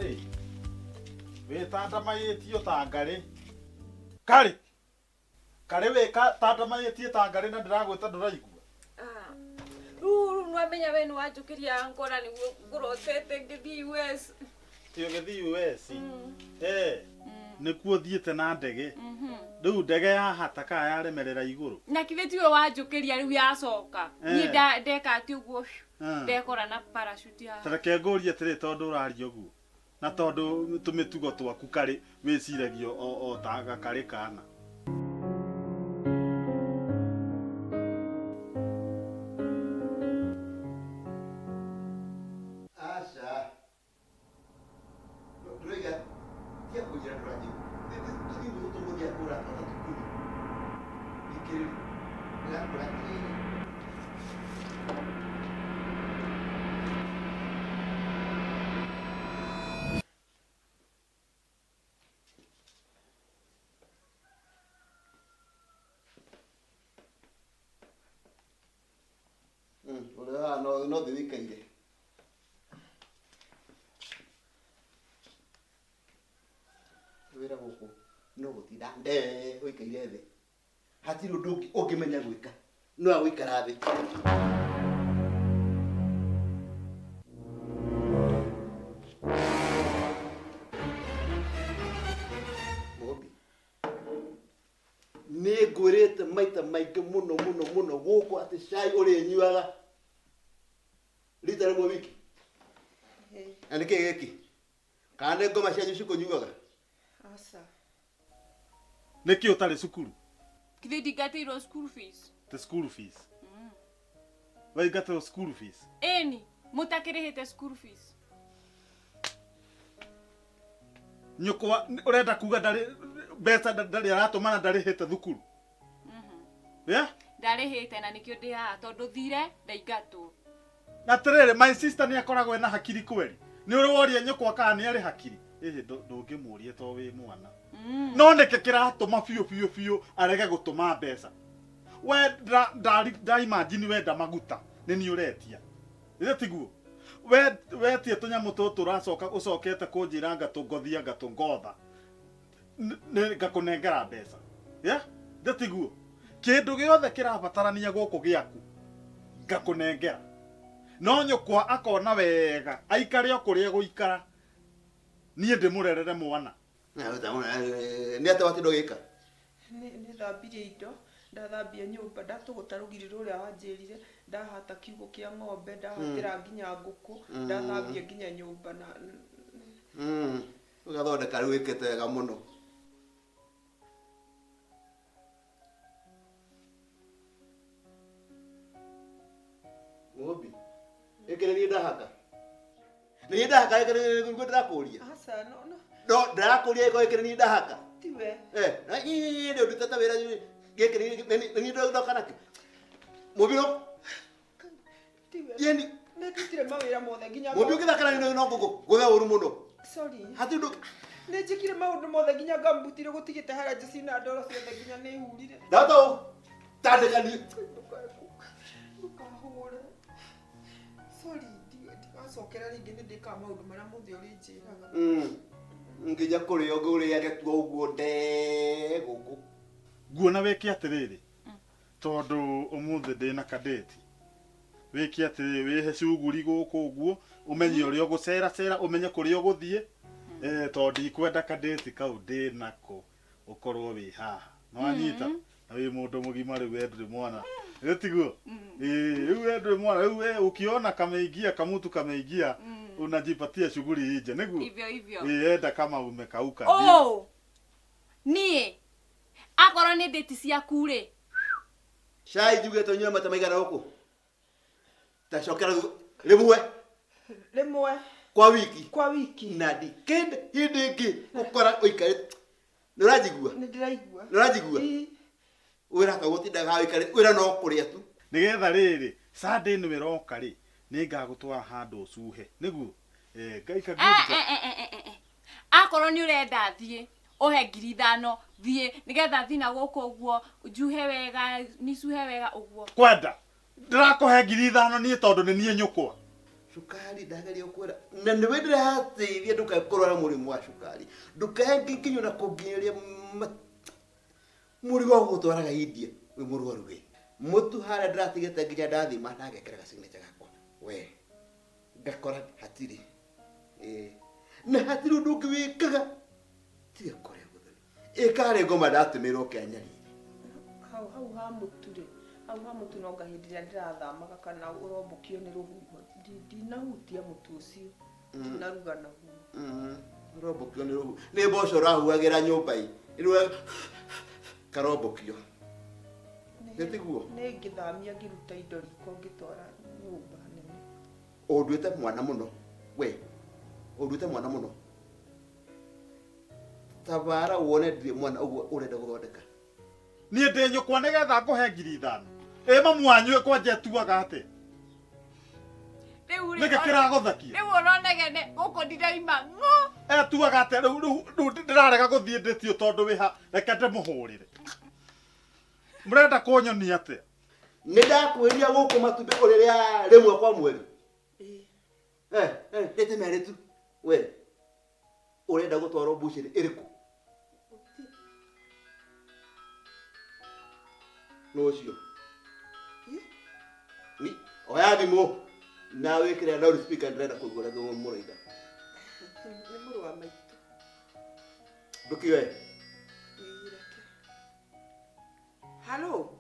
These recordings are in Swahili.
Kari. We tata mayetio tangari. Kari. Kari we tata mayetio tangari na ndiragwita nduraigua. Nwamenya we nwajukiria ngora niguo ngurotete ngithi US. Tio ngithi US. Nikuo thiete na ndege. Riu ndege ya hataka yaremerera iguru. Na kithetiwe wajukiria riu yacoka. Ni ndeka ati uguo. Ndekora na parachute ya. Tareke ngorie tiri tondu uraria uguo. Na tondu tumitugo twaku Kari wiciragio o taga Kari kana. No te wikaire. Wira guku no gutira wikaire thi. Hatiri undu ungimenya gwika. No agwikara thi. Ni ngwirite maita maingi muno guku ati cai uri nyuaga rita rimwe wiki. Ane giki kana ngoma cianyu cikũnyuaga? Asa. Niki utari cukuru? Kithi ndingatirwo school fees. The school fees. Waigatirwo school fees? Eni, mutakirihite school fees. Nyukwa urenda kuga ndari mbeca ndari aratumana ndarihite thukuru? Ndarihite na nikio ndi haha tondu thire ndaigatwo. Na terere my sister ni akoragwo na hakiri kweli. Ni uri woria nyukwa kana ni ari hakiri. Ndungimurie to wi mwana. No ndeke kiratuma biu arege gutuma mbeca. We da imagine we ndamaguta ni ni uretia. Ile tiguo. We tie tunyamu tutu racoka ucokete kunjira ngatungothia ngatungotha. Ni ngakunengera mbeca. Ndetiguo. Kindu giothe kirabatarania guku giaku. Ngakunengera. No nyukwa akona wega aikare okuria guikara nie ndimurerere mwana ni ate watindo gika ni thambirie indo ndathambia nyumba ndatuguta rugiri ruria wanjirire ndahata kiugo kia ng'ombe ndahatira nginya nguku ndathambia nginya nyumba na ugathondeka riu wikite wega muno. Ngobi ekere ni ndahaka ekere ngo ndirakuria. Asa no ndirakuria ekere ni ndahaka tiwe na ndio ndutata wira gekere ni ndo kanake mubiro tiwe yeni ndutire mawira mothe nginya mubiro kithakana ni no ngugo guthe uru muno. Sorry hati ndo ni njikire maundu mothe nginya ngambutire gutigite hara jeci na ndoro ciothe nginya ni hurire dato tandekani ukahura. Sorry ndicokera ringi ni ndika maundu maria mothe uri njiraga. Ngija kuri oguri agetua uguo nde guku guona weki atiriri tondu umuthi ndina kadeti weki atiriri wihe cuguri guku uguo umenye uri ugucera umenye kuri uguthie tondu ikwenda kadeti kau ndinako ukorwo wi haha no anyita na wi mundu mugima riu endri mwana tiguo riu endri mwana riu ukiona kameingia kamutu kameingia unajipatia shughuli hije niguo hivyo enda kama umekauka nie akoro ni date cia kure cai njuge to nyama tamaigana huko tacokera rimwe kwa wiki nadi kende hindingi ukora uikare nurajigua wira ka gutinda ga uikare wira no kuria tu nigetha riri Sunday ni wiroka ri ni ngagutwara handu ucuhe niguo ngaika akoro ni urenda thie ohe 5,000 thie nigetha thina guku uguo njuhe wega nicuhe wega uguo kwenda ndirakuhe 5,000 ni tondu ni nie nyukwa cukari ndagaria ukwira na nĩ wendire hateithia ndukakorora mũrimũ wa cukari ndukae nginyo na kũnginyaria mũrigo wa gũtwaraga India wĩ mũrwaru we mũtu harĩa ndĩratigĩte nginya ndathima ndagekĩra gasignature gakwa we ngakora hatirĩ na hatirĩ ũndũ ũngĩ wĩkaga tiga kũrĩa gũthoni ĩkarĩ ngoma ndatũmĩrwo kĩanyarire hau ha mũtu-rĩ hau ha mũtu no ngahĩndĩ ĩrĩa ndĩrathamaga kana ũrombũkio nĩ rũhuho ndinahutia mũtu ũcio ndinaruga naguo ũrombũkio nĩ rũhuho nĩ mboco ũrahuhagĩra nyũmba-ĩ karombũkio nĩtiguo nĩ ngĩthamia ngĩruta indo riko ngĩtwara nyũmba nene ũnduĩte mwana mũno we ũnduĩte mwana mũno tabara wone ndirĩ mwana ũguo ũrenda gũthondeka niĩ ndĩ nyũkwa nĩgetha ngũhe 5,000 mamu wanyu kwanja tuaga atĩ nĩkĩ kĩragũthakia rĩu ũronegene gũkũ ndiraima ng'o tuaga atĩ rĩu ndĩrarega gũthiĩ ndĩtio tondũ wĩha reke ndĩmũhũrĩre mũrenda kũnyonia atĩa nĩ ndakwĩria gũkũ matumbĩ ũrĩrĩa rĩmwe kwa mweri rĩte merĩ tu we ũrenda gũtwarwo mbucĩrĩ ĩrĩkũ n'ũcio oya thimũ na wĩkĩre loud speaker ndĩrenda kũigua ũrĩa mũraiga nĩ mũrũ wa maitũ ndũkĩoe halo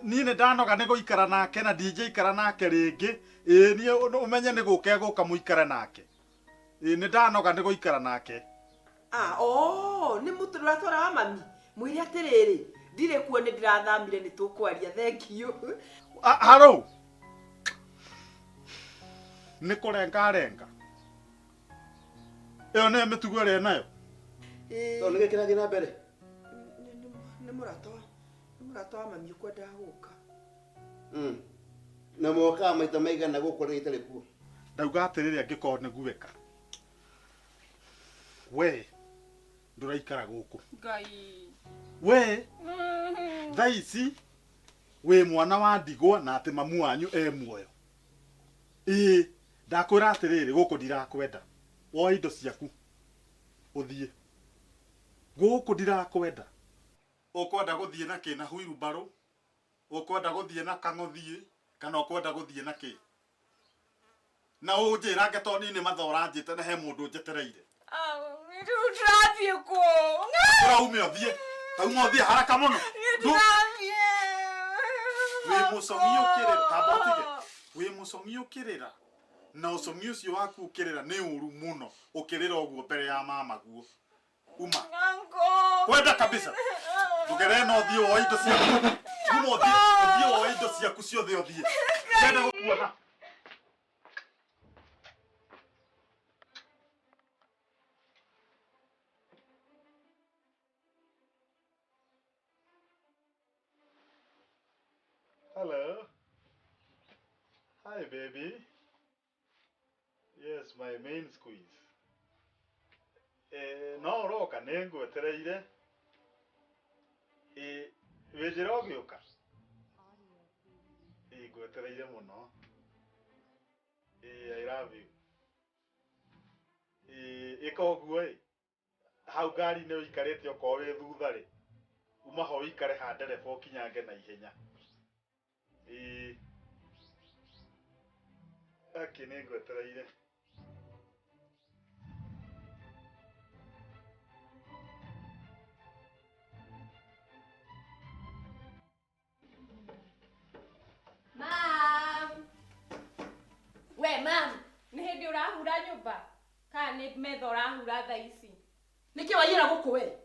niĩ nĩ ndanoga nĩ gũikara nake na ndingĩikara nake rĩngĩ niĩ ũmenye nĩ gũka gũka mũikare nake nĩ ndanoga nĩ gũikara nake nĩ mũtũ ũratwara wa mami mwĩre atĩrĩrĩ ndirĩ kuo nĩ ndĩrathamire nĩ tũkwaria thengiũ harũ nĩ kũrengarenga ĩyo nĩyo mĩtugo ĩrĩa nayo tondũ nĩ gĩkĩrathiĩ na mbere nĩ mũrata wa mami ũkwendaga gũka na mokaga maita maigana gũkũ rĩrĩa itarĩ kuo ndauga atĩrĩrĩ angĩkorwo nĩ guĩka we ndũraikara gũkũ ngai we thaa ici wĩ mwana wa ndigwa na atĩ mamu wanyu muoyo ndakwĩra atĩrĩrĩ gũkũ ndirakwenda woe indo ciaku ũthiĩ gũkũ ndirakwenda ũkwenda gũthiĩ na kĩ na wheelbarrow ũkwenda gũthiĩ na kang'ũthiĩ kana ũkwenda gũthiĩ na kĩ na ũnjĩra nge tondũ nĩ mathora njĩte na he mũndũ njetereire rĩu ndĩrathiĩ kũ ũraume ũthiĩ kauma ũthiĩ haraka mũno wĩ mũcong'i ũkĩrĩra tamba ũtige wĩ mũcong'i ũkĩrĩra na ũcong'i ũcio waku ũkĩrĩra nĩ ũru mũno ũkĩrĩra ũguo mbere ya mamaguo uma kwenda kabisa ndũgerere na ũthiĩ woe indo ciaku kuma ũthiĩ woe indo ciaku ciothe ũthiĩ kwenda gũkuona Hello. Hi, baby. Yes, my main squeeze. No roka nĩngwetereire. Wĩnjĩra ũgĩũka. Ngwetereire mũno. I love you. Ĩka ũguo hau ngari-inĩ ũikarĩte okorwo wĩ thutha-rĩ uma ho ũikare ha ndereba ũkinyange na ihenya. Akĩ nĩngwetereire. Mam! We mam, nĩ hĩndĩ ũrahura nyũmba kana nĩ metha ũrahura thaa ici? Nĩkĩ waiyĩra gũkũ we?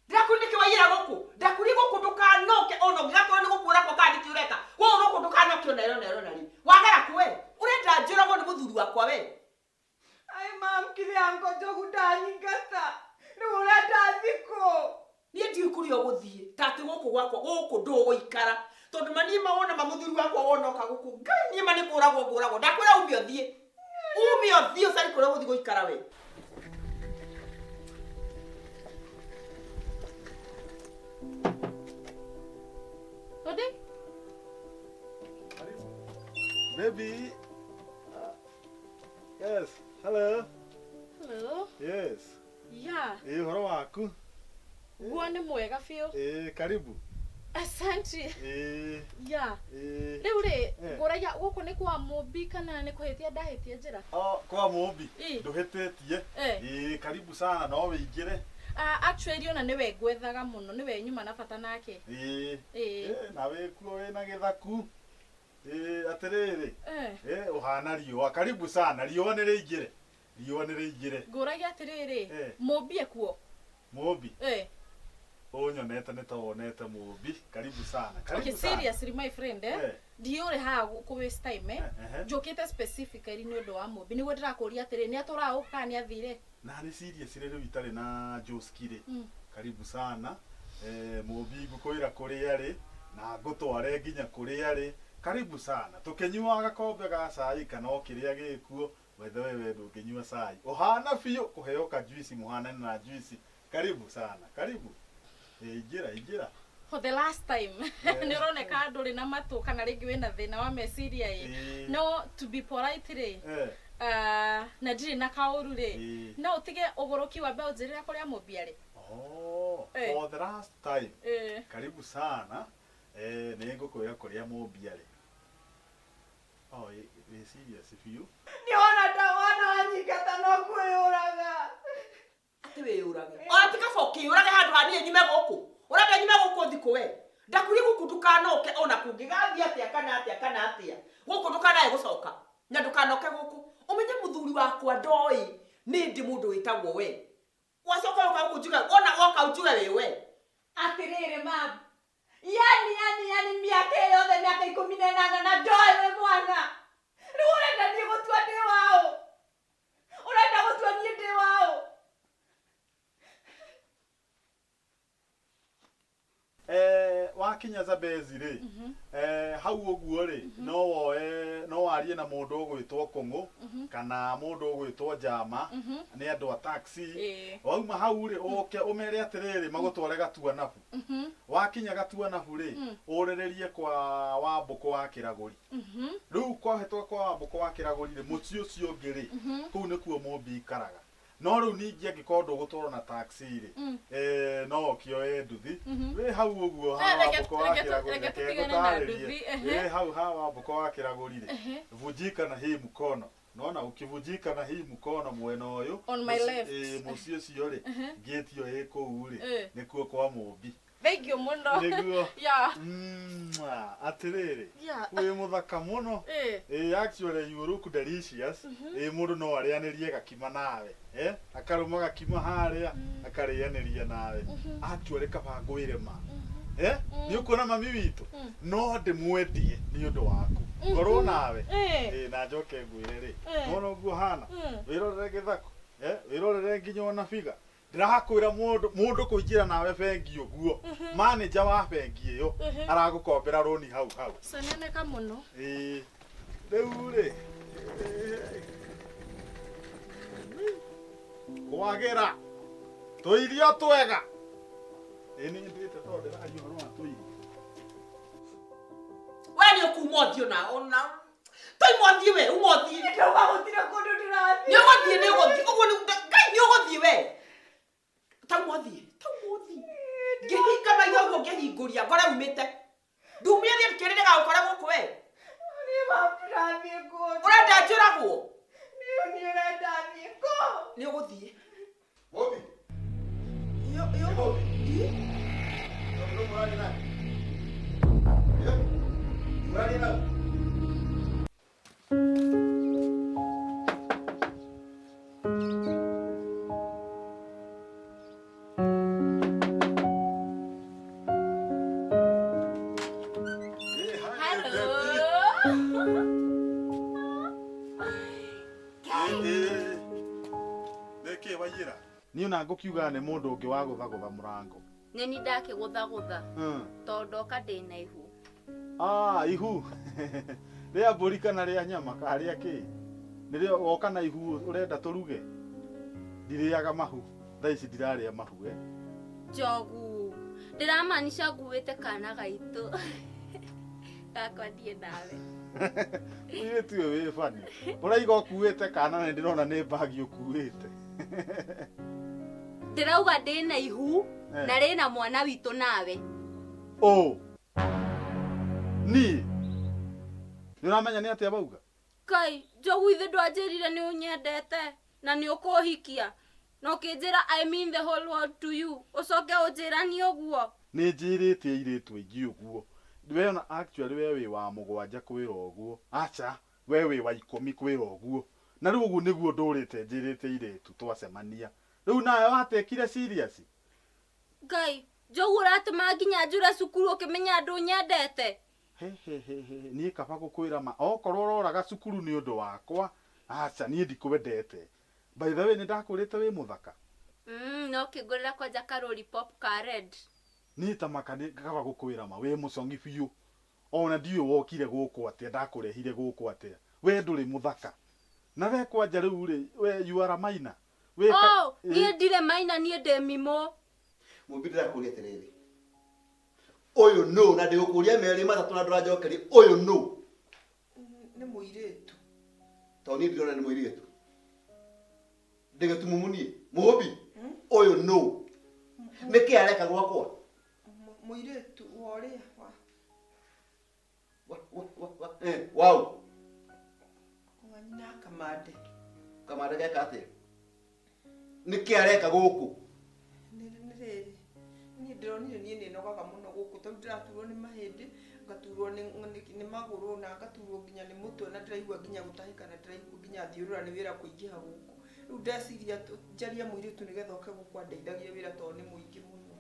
Ndĩrakwĩra nĩkĩ waiyĩra gũkũ? Ndakwĩrire gũkũ ndũkanoke ona ũngĩgakorwo nĩ gũkũ ũrako kana nĩkĩ ũreka. Gũkũ gũkũ ndũkanoke ona ĩrona rĩ. Wagera kũ we? Ũrenda njũragwo nĩ mũthuri wakwa we? Ai mam, kĩrĩa ngo njogu ndanyingata. Rĩu ũrenda thikũ. Niĩ ndiũĩ kũrĩa ũgũthiĩ. Ta atĩ gũkũ gwakwa gũkũ ndũgũikara. Tondũ manima wona mamũthuri wakwa wonoka gũkũ. Ngai niĩ manĩ kũragwo. Ndakwĩra ume ũthiĩ. Ume ũthiĩ ũcari kũrĩa ũgũthiĩ gũikara we. Baby, Yes. Hello. Hello. Yes. Yeah. Horo waku. Guo nĩ mwega biũ. Karibu. Asante. Yeah. Rĩu rĩ, ngũragia gũkũ nĩ kwa Mũmbi kana nĩ kũhĩtia ndahĩtia njĩra? Kwa Mũmbi. Ndũhĩtĩtie. Karibu sana no wĩingĩre. Actually ona nĩwe ngwethaga mũno, nĩwe nyuma na bata nake. Na wĩkuo wĩna gĩthaku. Atĩrĩrĩ. Ũhana riũa. Karibu sana. Riũa nĩ rĩingĩre. Riũa nĩ rĩingĩre. Ngũragia atĩrĩrĩ, Mũmbi ekuo? Mũmbi? Ũnyonete nĩ ta wonete Mũmbi. Karibu sana. Okay, seriously my friend, ndiũrĩ haha kũ waste time, njũkĩte specifically nĩ ũndũ wa Mũmbi. Nĩguo ndĩrakũria atĩrĩrĩ, nĩ atũraga ũka nĩ athire? Na nĩ serious rĩrĩ itarĩ na Joskire. Karibu sana. Mũmbi ngũkwĩra kũrĩa arĩ na ngũtware nginya kũrĩa arĩ. Karibu sana. Tũkĩnyua gakombe ga cai kana o kĩrĩa gĩkuo. Wewe ndũngĩnyua cai. Ũhana biũ kũheo ka juice mũhanane na juice. Karibu sana. Karibu. Ingira. For the last time. Nĩ ũroneka ndũrĩ na matũ kana rĩngĩ wĩna thĩna wa meciria ĩ. No to be polite rĩ. Na ndirĩ na kaũru rĩ. No ũtige ũgũrũki wa mbeo njĩrĩra kũrĩa Mũmbi arĩ. For the last time. Karibu sana. Nĩ ngũkwĩra kũrĩa Mũmbi arĩ. Serious biũ. Nĩ ona ndawana wanyingata no kwĩyũraga. Ati wĩyũrage. Tika ũkĩyũrage handũ hanini nyume gũkũ. Ũrenda nyume gũkũ thikũ we. Ndakuri gũkũ ndukanoke ona kũngĩgathiĩ atĩa kana atĩa. Gũkũ ndukanae gũcoka. Na ndukanoke gũkũ. Ũmenye mũthuri wakwa ndoĩ nĩ ndĩ mũndũ wĩtagwo we. Wacoka gũkũ njuge ona woka njuge wĩwe. Atĩrĩrĩ mam. Yani miaka yothe miaka 18 na ndoĩ we mwana. Rĩu ũrenda niĩ gũtua ndĩ wao. Ũrenda gũtua niĩ ndĩ wao. Wakinya Zabezi rĩ, hau ũguo rĩ, no warie na mũndũ ũgwĩtwo Kũng'ũ kana mũndũ ũgwĩtwo Njama, nĩ andũ a taxi. Wauma hau rĩ, ũke ũmere atĩrĩrĩ magũtware Gatuanabu. Wakinya Gatuanabu rĩ, ũrĩrĩrie kwa Wambũkũ wa Kĩragũri. Rĩu kwahĩtũka kwa Wambũkũ wa Kĩragũri rĩ, mũciĩ ũcio ũngĩ rĩ, kũu nĩkuo Mũmbi ikaraga. No rĩu ningĩ angĩkorwo ndũgũtwarwo na taxi rĩ, no okĩoe nduthi. Wĩ hau ũguo ha Wambũkũ wa Kĩragũri hau ha Wambũkũ wa Kĩragũri rĩ, vunjika na hii mkono. Naona ukivunjika na hii mkono mwena ũyũ mũciĩ ũcio rĩ, gate ĩyo ĩ kũu rĩ, nĩkuo kwa Mũmbi. Thank you muno. Nĩguo. Atĩrĩrĩ, wĩ mũthaka mũno. Actually you look delicious. Mũndũ no arĩanĩrie gakima nawe. Akarũma gakima harĩa, akarĩanĩria nawe. Actually kaba ngwĩre ma. Nĩ ũkuona mami witũ? No ndĩmwendie nĩ ũndũ waku. Ngorwo nawe. Na njoke ngwĩre rĩ. Wona ũguo hana. Wĩrorere gĩthako. Wĩrorere nginya ona biga. Ndĩrakwĩra mũndũ kũingĩra nawe bengi ũguo. Manager wa bengi ĩyo aragũkombera roni hau. Ceneneka mũno. Rĩu rĩ. Kwagĩra. Tũirio twega. Nĩ ndĩte tondũ ndĩraria ũhoro wa tũirio. We nĩ ũkuma ũthiĩ ona. Tũimũthiĩ we, ũmũthiĩ. Ndauga gũtirĩ kũndũ ndĩrathiĩ. Nĩ ũgũthiĩ. Ũguo Ngai nĩ ũgũthiĩ we. Taumũthiĩ. Ngĩhinga maitho ũguo ngĩhingũria ngore umĩte. Ndumire thiĩ kĩrĩrĩ gagũkore gũkũ we. Nĩ ndĩrathiĩ kũndũ. Ũrenda njũragwo? Nĩ ũrenda thiĩ kũ? Nĩ ũgũthiĩ. Mũmbi. No mũrari na. Mũrari na. Niĩ ona ngũkiuga nĩ mũndũ ũngĩ wa gũthagũtha mũrango. Nĩ ni ndakĩgũthagũtha tondũ oka ndĩna ihu. Ihu rĩa mbũri kana rĩa nyama karĩa kĩ? Nĩrĩo woka na ihu ũrenda tũruge? Ndirĩaga mahu. Thaa ici ndirarĩa mahu Njogu ndĩramaanisha nguĩte kana gaitũ. Akwa ndie nawe. Uye tuwe we fani. Uraiga ukuite kana na ndirona ni bagi ukuite. Ndirauga ndina ihu na rina mwana witũ nawe. Oh. Ni. Niramenya ni atia bauga? Kai, njogu ithe ndwanjĩrire nĩ ũnyendete na nĩ ũkũhikia. No kĩnjĩra I mean the whole world to you. Ũcoke ũnjĩranie ũguo. Nĩ njĩrĩte airĩtu aingĩ ũguo. Ndiwena actually we wi wa mũgwanja kwĩra ũguo. Acha, we wi wa 10 kwĩra ũguo. Na rĩu ũguo nĩguo ndũrĩte njĩrĩte airĩtu twacemania. Rĩu nawe watekire serious? Ngai, njogu ũratũma nginya njũre cukuru ũkĩmenya ndũnyendete. He. Niĩ kaba gũkwĩra ma. Okorwo ũroraga cukuru nĩ ũndũ wakwa. Acha, niĩ ndikũwendete. By the way, nĩ ndakũrĩte wĩ mũthaka. No kĩngũrĩra kwanja ka lollipop ka red. Niĩ ta makani kaba gũkwĩra ma wĩ mũcongi biũ. Ona ndiũĩ wokire gũkũ atĩa ndakũrehire gũkũ atĩa. We ndũrĩ mũthaka. Na we kwanja rĩu rĩ, we you are a minor. Oh, niĩ ndirĩ maina niĩ ndĩ mimũ. Mũmbi ndĩrakũria atĩrĩrĩ. Ũyũ no na ndĩgũkũria merĩ matatũ na ndũranjokeria ũyũ no. Nĩ mũirĩtu. Tondũ niĩ ndirona nĩ mũirĩtu. Ndĩgĩtumumunie. Mũmbi. Ũyũ no. Nĩkĩ areka gwakwa? Mũirĩtu wa ũrĩa Wow. Wanyina Kamande. Kamande geka atĩa? Nĩkĩ areka gũkũ? Nĩ rĩrĩ. Niĩ ndĩronire niĩ nĩ nogaga mũno gũkũ tondũ ndĩraturwo nĩ mahĩndĩ, ngaturwo nĩ magũrũ na ngaturwo nginya nĩ mũtwe na ndĩraigua nginya gũtahĩka na ndĩraigua nginya thiũrũra nĩ wĩra kũingĩha gũkũ. Rĩu ndeciria njarie mũirĩtu nĩgetha oke gũkũ andeithagie wĩra tondũ nĩ mũingĩ mũno.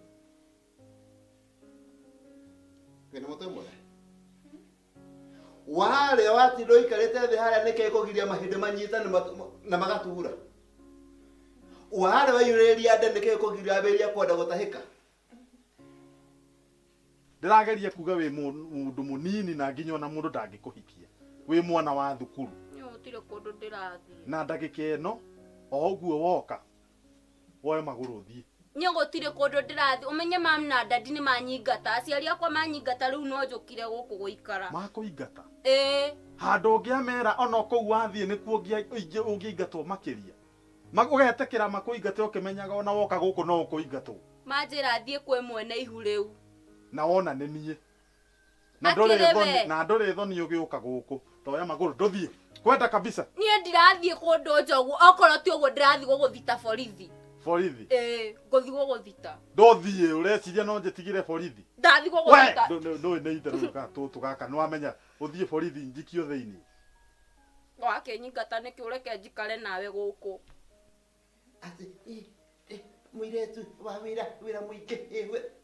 Wĩna mũtwe mwega? Warĩa watinda ũikarĩte thĩ harĩa nĩkĩ kũgiria mahĩndĩ manyitane na magatura? Warĩa waiyũrĩria nda nĩkĩ kũgiria ambĩrĩria kwenda gũtahĩka? Ndĩrageria kuga wĩ mũndũ mũnini na nginya ona mũndũ ndangĩkũhikia. Wĩ mwana wa thukuru. Gũtirĩ kũndũ ndĩrathiĩ. Na ndagĩka ĩno o ũguo woka. Woe magũrũ ũthiĩ. Niĩ gũtirĩ kũndũ ndĩrathiĩ. Ũmenye mam na dadi nĩ manyingata. Aciari akwa manyingata rĩu no njũkire gũkũ gũikara. Makũingata? Handũ ũngĩamera ona kũu wathiĩ nĩkuo ũngĩingatwo makĩria. Ũgetekĩra makũingate ũkĩmenyaga ona woka gũkũ no ũkũingatwo. Manjĩra thiĩ kwĩ mwene ihu rĩu. Na wona nĩ niĩ. Na ndũrĩ thoni ũgĩũka gũkũ. Toya magũrũ ndũthiĩ. Kwenda kabisa. Niĩ ndirathiĩ kũndũ njogu. Okorwo ti ũguo ndĩrathiĩ gũgũthita borithi. Borithi? Ngũthiĩ gũgũthita. Ndũthiĩ ũreciria no njĩtigire borithi. Ndathiĩ gũgũthita. Ndũĩ nĩ itherũ tũtũ gaka nĩ wamenya ũthiĩ borithi njikio thĩinĩ. Wakĩnyingata nĩkĩ ũreke njikare nawe gũkũ. Atĩ mũirĩtu wa wĩra mũingĩ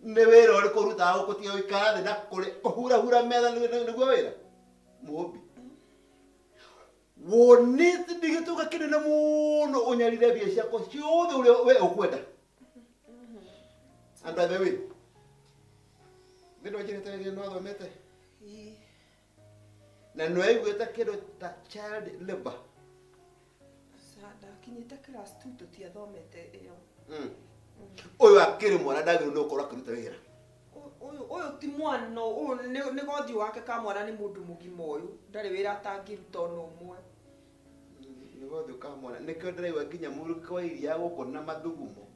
nĩ wĩra ũrĩkũ ũrutaga gũkũ tiga gũikara thĩ na kũhurahura metha nĩguo wĩra? Mũmbi. Wonete ndigĩtuga kĩnene mũno ũnyarire mbia ciakwa ciothe ũrĩa we ũkwenda. And by the way, nĩ njĩrĩte wĩra no athomete? Na nĩ waiguĩte kĩndũ ta child labor? Ndakinyĩte class 2 tũtiathomete ĩyo. Ũyũ akĩrĩ mwana ndagĩrĩirwo nĩ gũkorwo akĩruta wĩra. Ũyũ ti mwana, ũyũ nĩ gothiũ wake ka mwana nĩ mũndũ mũgima ũyũ. Ndarĩ wĩra atangĩruta ona ũmwe. Nĩ gothiũ ka mwana, nĩkĩo ndĩraigua nginya mũrukĩ wa iria gũkũ na mathugumo.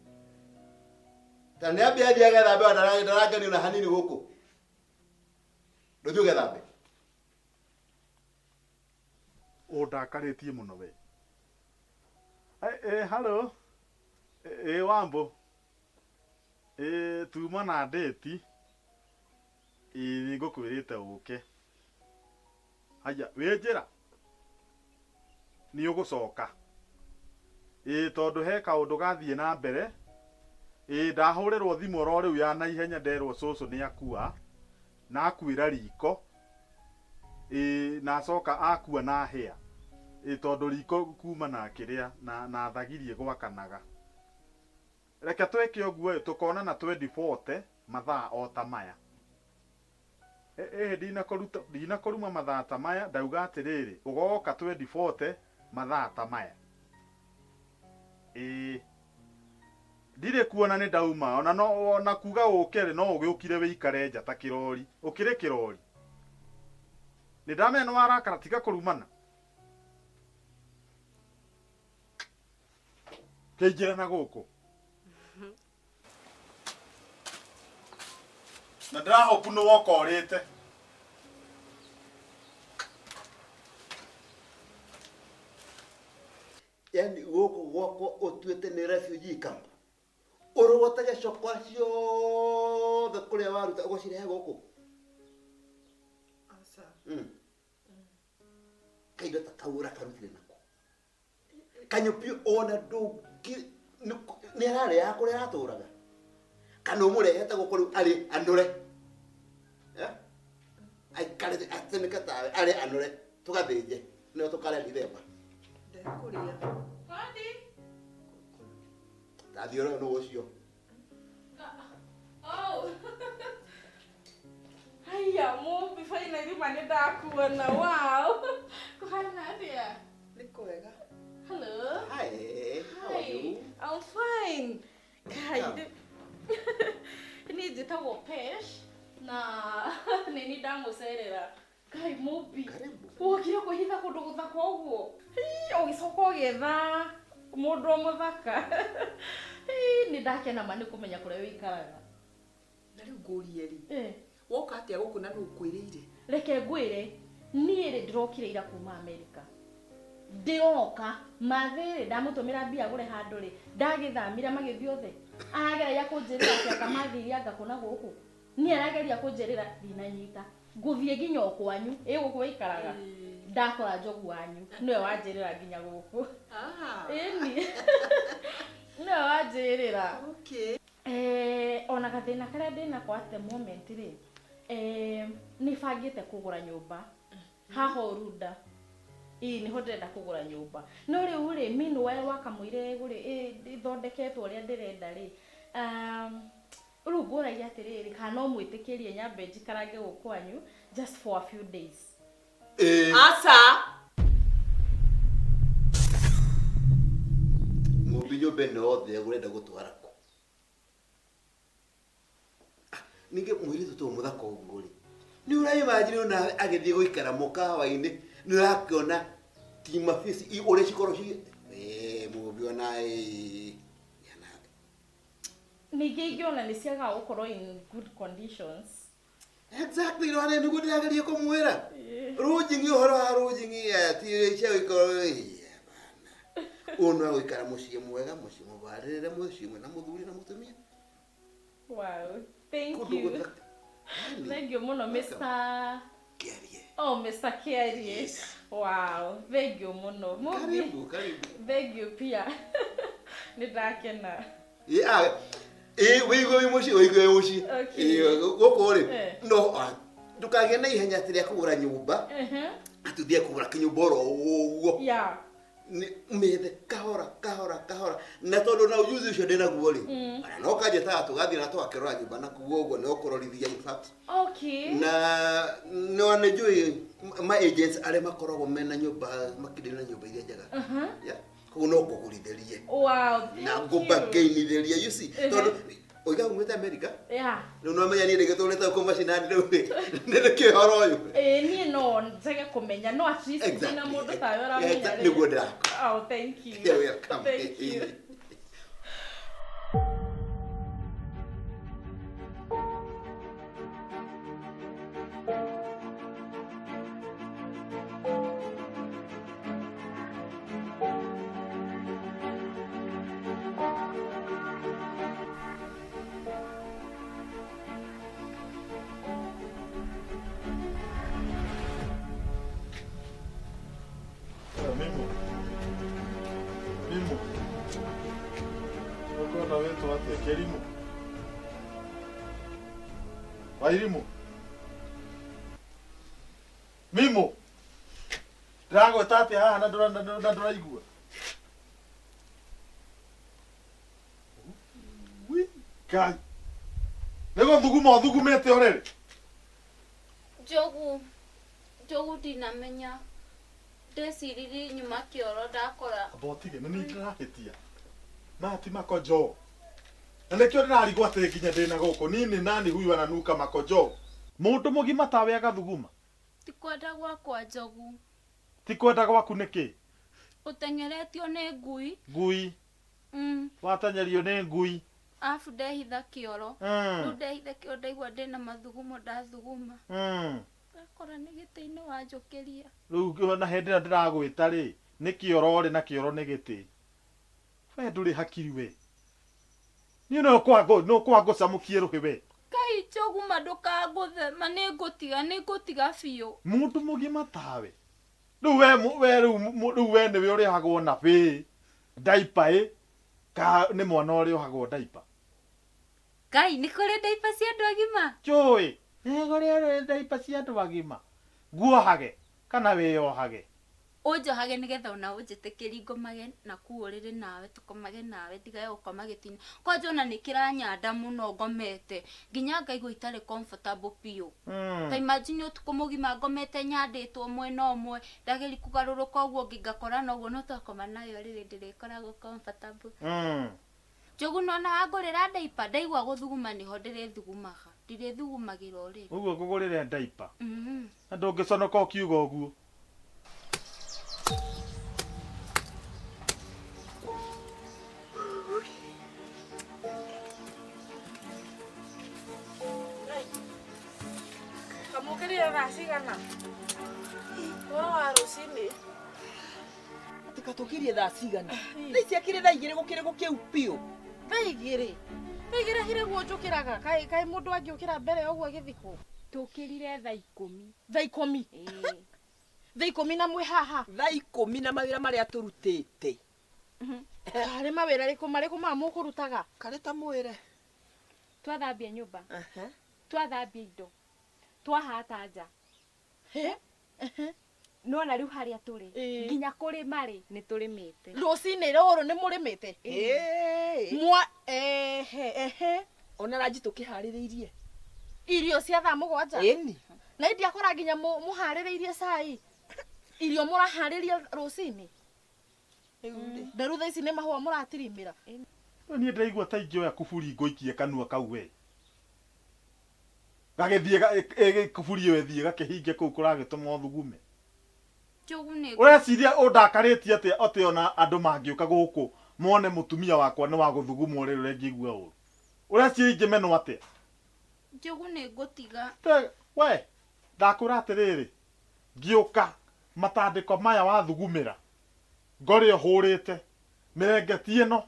Ta nĩ ambia athiĩ agethambe ndaranganio na hanini gũkũ. Ndũthiĩ ũgethambe. Ũndakarĩtie mũno we. Hello. Wambo. Tuma na ndeti. Nĩ ngũkwĩrĩte ũke. Haya, wĩ njĩra. Nĩ ũgũcoka. Tondũ he kaũndũ gathiĩ na mbere. Ndahũrĩrwo thimũ oro rĩu ya na ihenya nderwo cũcũ nĩ akua. Na akuĩra riko. Na acoka akua na hĩa. Tondũ riko kuma na kĩrĩa na thagirie gwakanaga. Reke twĩke ũguo tũkonana 2040 mathaa o ta maya. Ndinakũruma mathaa ta maya ndauga atĩrĩrĩ ũgoka 2040 mathaa ta maya. Ndirĩ kuona nĩ ndauma ona kuga ũkĩrĩ no ũgĩũkire wĩikare nja ta kĩrori. Ũkĩrĩ kĩrori. Nĩ ndamenya nĩ warakara tiga kũrumana. Kĩingĩra na gũkũ. Na ndĩrahopu nĩ woka ũrĩte. Yani gũkũ gwakwa ũtuĩte nĩ refugee camp. Ũrogotaga cokwa ciothe kũrĩa waruta ũgũcirehe gũkũ. Asa. Kaindo ta kau ũrakarutire nako. Kanyũpio ona ndũngĩ nĩ ararĩ ya kũrĩa aratũraga. Kana ũmũrehete gũkũ rĩu arĩ anũre. Aikare atĩnĩka tawe arĩ anũre tũgathĩnje nĩo tũkarĩa Dithemba. Ndekũrĩa. Kwani? Tathiĩ ũrĩa nũ ũcio. Oh. Haya, Mũmbi finally ma nĩndakuona. Wow. Kũhana atĩa? Nĩ kwega. Hello. Hi, how are you? I'm fine. Kai. Ni njĩtagwo Pesh na nĩ ndamũcerera. Kai Mũmbi. Wokire kũhitha kũndũ gũthaka ũguo. Ũgĩcoka ũgĩetha mũndũ mũthaka. Nĩ ndakena ma nĩ kũmenya kũrĩa wĩikaraga. Na rĩu ngũrie rĩ. Woka atĩa gũkũ na nũ ũkwĩrĩire? Reke ngwĩre, niĩ rĩ ndĩrokire ira kuma Amerika. Ndĩroka mathĩrĩ ndamũtũmĩra mbia gũre handũ rĩ ndagĩthamira magĩthiĩ othe. Arageria kũnjĩrĩra atĩ akamathiria ngakũna gũkũ. Niĩ arageria kũnjĩrĩra ndinanyita. Ngũthiĩ nginya kwanyu, gũkũ waikaraga. Ndakora njogu wanyu, nĩwe wanjĩrĩra nginya gũkũ. Ĩni. Nĩwe wanjĩrĩra. Okay. Ona gathĩna karĩa ndĩnako at the moment rĩ, nĩ bangĩte kũgũra nyũmba haha Runda. Nĩho ndĩrenda kũgũra nyũmba. No rĩu rĩ meanwhile wakamũire gũrĩ ithondeketwo ũrĩa ndĩrenda rĩ. Rĩu ngũragia atĩrĩrĩ kana no mwĩtĩkĩrie nyambe njikarange gũkũ kwanyu just for a few days. Asa. Mũmbi nyũmba ĩno yothe ũrenda gũtwara kũ? Ningĩ mũirĩtu tũ mũthaka ũguo rĩ. Nĩ ũraimagine ona agĩthiĩ gũikara mũkawa-inĩ nĩ ũrakĩona ti mabici ũrĩa cikorwo ci Mũmbi ona Ningĩ ingĩona nĩ ciagaga gũkorwo in good conditions. Exactly, no ane nĩguo ndĩrageria kũmwĩra. Rũnjingi ũhoro wa rũnjingi ti cia gũikarwo bana. Ũno gũikara mũciĩ mwega, mũciĩ mũbarĩrĩre, mũciĩ mwĩna mũthuri na mũtumia. Wow, thank you. Thank you mũno Mr. Kiarie. Oh, Mr. Kiarie. Yes. Wow, thank you mũno. Karibu, karibu. Thank you pia. Nĩ ndakena. Wĩigua wĩ mũciĩ, wĩigua wĩ mũciĩ. Gũkũ rĩ, no ndũkagĩe na ihenya atĩ rĩa kũgũra nyũmba. Atũthiĩ kũgũra kĩnyũmba oro ũguo. Yeah. Mĩethe kahora kahora kahora na tondũ na ujuzi ũcio ndĩnaguo rĩ. No kanjĩtaga tũgathiĩ na twakĩrora nyũmba na kuo ũguo nĩ ũkũrorithia in fact. Okay. Na no nĩnjũĩ ma agents arĩa makoragwo mena nyũmba makĩrĩ na nyũmba iria njega. Yeah. Koguo no kũgũrithĩrie. Wow. Na ngũbagainithĩria you see. Tondũ oiga umĩte Amerika? Yeah. Rĩu no menya niĩ ndĩgĩtũrĩte kũ macinani rĩu rĩ. Nĩ kĩhoro ũyũ. Niĩ no njage kũmenya no at least ndĩna mũndũ tawe ũramenya rĩ. Nĩguo ndĩraka. Oh, thank you. You're welcome. Thank you. Mimo. Ukona wetu wate Kerimu. Wairimu. Mimo. Drago tate haha na ndũraigua. Kai. Nego thugumete orere. Njogu ndinamenya ndeciririe nyuma kĩoro ndakora Abotige nĩ ndĩrahetia. Mati makojo. Na nĩkĩo ndĩrarigwo atĩ nginya ndĩna gũkũ nini nani huyu ananuka makojo. Mũndũ mũgima tawe agathuguma. Tikwenda gwakwa Njogu. Tikwenda gwaku nĩkĩ? Ũtengeretio nĩ ngui. Ngui. Watenyerio nĩ ngui. Afu ndehitha kĩoro. Rĩu ndehitha kĩoro ndaigua ndĩna mathugumo ndathuguma. Akora nĩ gĩtĩ-inĩ wanjũkĩria. Rĩu ona hĩndĩ ĩrĩa ndĩragwĩta rĩ, nĩ kĩoro rĩ na kĩoro nĩ gĩtĩ. We ndũrĩ hakiri we. Niĩ no kwangũcamũkie rũhĩ we. Kai Njogu ndũkangũthe, ma nĩngũtiga biũ. Mũndũ mũgima tawe. Rĩu we nĩwe ũrĩhagwo na bĩ. Diaper ka nĩ mwana ũrĩohagwo diaper. Kai nĩ kũrĩ diaper cia andũ agima? Njũĩ. Nĩ kũrĩ diaper cia andũ agima. Nguohage kana wĩyohage. Ũnjohage nĩgetha ona ũnjĩtĩkĩri ngomage na kuũrĩrĩ nawe tũkomage nawe tigae gũkoma gĩtĩ-inĩ. Kwanja ona nĩ kĩranyanda mũno ngomete. Nginya ngaigua itarĩ comfortable biũ. Ta imagine ũtukũ mũgima ngomete nyandĩtwo mwena ũmwe. Ndageri kũgarũrũka ũguo ngakora na ũguo no twakoma nayo rĩrĩ ndĩrĩkoragwo comfortable. Njogu nona wangũrĩra diaper ndaigua gũthuguma nĩho ndĩrĩthugumaga. Ndirĩthugumagĩra ũrĩrĩ. Ũguo ngũgũrĩre diaper. Na ndũngĩconoka ũkiuga ũguo. Kamukiria rasigana. Wa rucini. Tikatukirie thaa cigana. Thaa kire thaa igĩrĩ gũkĩrĩ gũkĩu piũ. Thaa igĩrĩ. Thaa igĩrĩ hire gwonjũkĩraga. Kai mũndũ angĩũkĩra mbere ũguo agĩthikwo. Tũkĩrire thaa 10. Thaa 10. Thaa 10 na mwĩ haha. Thaa 10 na mawĩra marĩa tũrutĩte. Harĩ mawĩra marĩkũ ma mũkũrutaga? Karĩ ta mwĩre. Twathambia nyũmba. Twathambia indo. Twahata nja. Nona rĩu harĩa tũrĩ. Nginya kũrĩma rĩ nĩ tũrĩmĩte. Rũcinĩ rũrũ nĩ mũrĩmĩte? Ona ranji tũkĩharĩrĩirie. Irio cia thaa 7. Ĩni. Na idia akora nginya mũharĩrĩirie cai. Irio mũraharĩria rũcinĩ. Ndarũ thaa ici nĩ mahũa mũratirimĩra. Niĩ ndaigua ta ingĩoya kuburi ngũikie kanua kau we. Gagĩthiĩ kuburi ĩyo ĩthiĩ gakĩhinge kũu kũragĩtũma ũthugume. Njogu nĩ Ũreciria ũndakarĩtie atĩ ona andũ mangĩũka gũkũ mone mũtumia wakwa nĩ wa gũthuguma ũrĩa ũrengĩigua ũru. Ũreciria ingĩmenwo atĩa? Njogu nĩ ngũtiga. We, ndakwĩra atĩrĩrĩ, ngĩũka matandĩko maya wathugumĩra ngorĩa hũrĩte mĩrengeti ĩno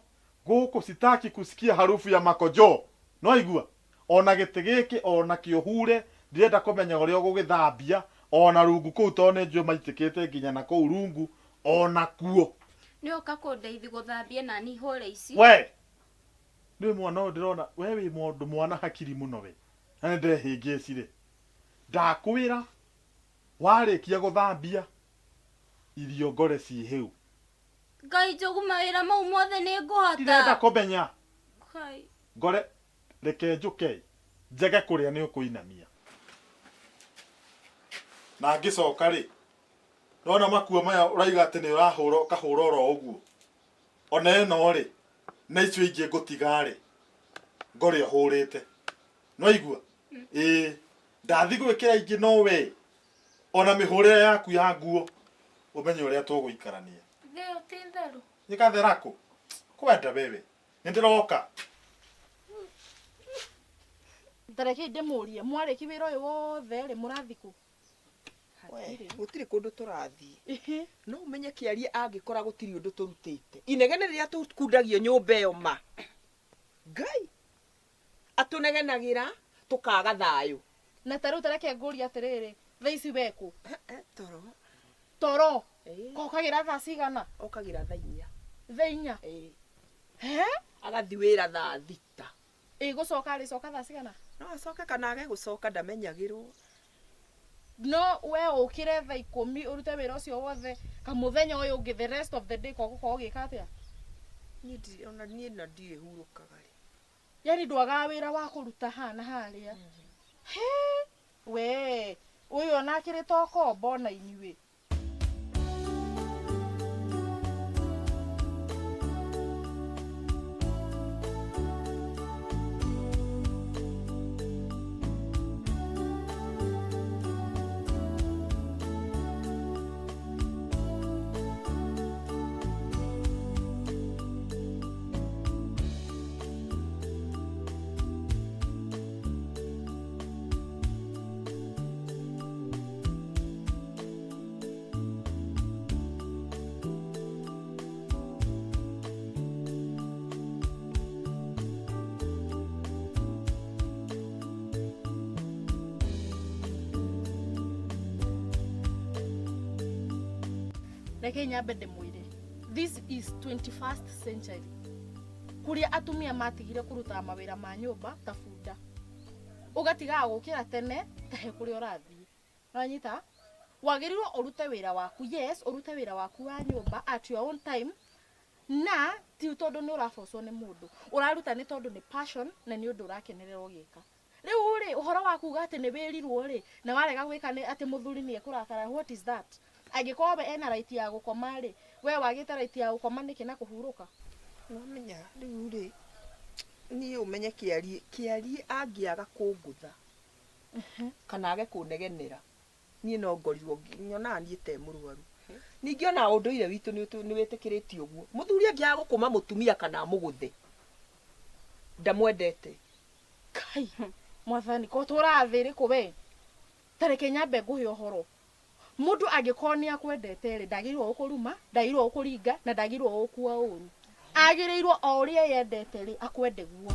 gũkũ sitaki kusikia harufu ya makojo. No igua ona gĩtĩ gĩkĩ ona kĩo hure ndirenda kũmenya ũrĩa ũgũgĩthambia ona rungu kũu to nĩ njũĩ maitĩkĩte nginya na kũu rungu ona kuo. Nĩ ũka kũndeithia gũthambia na ni hũre ici. We nĩ mwana ũyũ ndĩrona we wĩ mũndũ mwana hakiri mũno we. Na nĩ ndehĩngĩcire. Ndakwĩra warĩkia gũthambia irio ngore ciĩ hĩu. Ngai Njogu mawĩra mau mothe nĩ ngũhota. Ndirenda kũmenya. Kai. Ngore reke njũke njage kũrĩa nĩ ũkũinamia. Na ngĩcoka rĩ nona makuo maya ũraiga atĩ nĩ ũrahũra ũkahũra oro ũguo. Ona ĩno rĩ na icio ingĩ ngũtiga rĩ ngorĩa hũrĩte. No igua ndathi gwĩkĩra ingĩ no we ona mĩhũrĩre yaku ya nguo ũmenye ũrĩa tũgũikarania. Theo ti theru. Nĩgathera kũ? Kwenda wewe. Nĩndĩroka. Ndareke ndĩmũrie mwarĩki wĩra ũyũ wothe rĩ mũrathiku. Gũtirĩ kũndũ tũrathiĩ. No ũmenye kĩarie angĩkora gũtirĩ ũndũ tũrutĩte. Inegene rĩrĩa tũkundagio nyũmba ĩyo ma. Ngai atũnegenagĩra tũkaga thayũ. Na tarĩu tareke ngũria atĩrĩrĩ thaa ici wekũ? Toro. Toro. Kokagĩra thaa cigana? Okagĩra thaa 4. Thaa 4? Agathi wĩra thaa 6. Gũcoka rĩcoka thaa cigana? No acoke kana age gũcoka ndamenyagĩrwo. No we ũkĩre thaa 10 ũrute wĩra ũcio wothe kamũthenya ũyũ ũngĩ the rest of the day gũkorwo ũgĩka atĩa? Niĩ na ndiĩ hurũkaga rĩ. Yani ndwaga wĩra wa kũruta hana harĩa. We ũyũ ona akĩrĩ toko mbona inyuĩ. reke nyambe ndimwire this is 21st century kuria atumia matigire kuruta mawira ma nyumba ta bunda ugatiga gukira tene tahe kuria urathie uranyita wagirirwo urute wira waku yes urute wira waku wa nyumba at your own time na ti tondu ni urafocwo ni mundu uraruta ni tondu ni passion na ni undu urakenerera ugika riu ri uhoro waku gati ni wirirwo ri na warega gwika ni ati muthuri ni ekurakara what is that agikobe ena right ya gukoma ri we wagite right ya gukoma niki na kuhuruka Wamenya riu ri ni umenye kiari angiaga kungutha kana age kunegenera ni no ngorirwo nyona ni te murwaru ningi ona unduire witu ni witikiriti uguo muthuri angiaga gukuma mutumia kana muguthe ndamwendete kai mwathani ko turathiri kube tareke nyambe nguhe uhoro mundu agikonia akwendete ri ndagirwo ukuruma ndagirwo ukuringa na ndagirwo ukua uru agirirwo o uria yendete ri akwende guo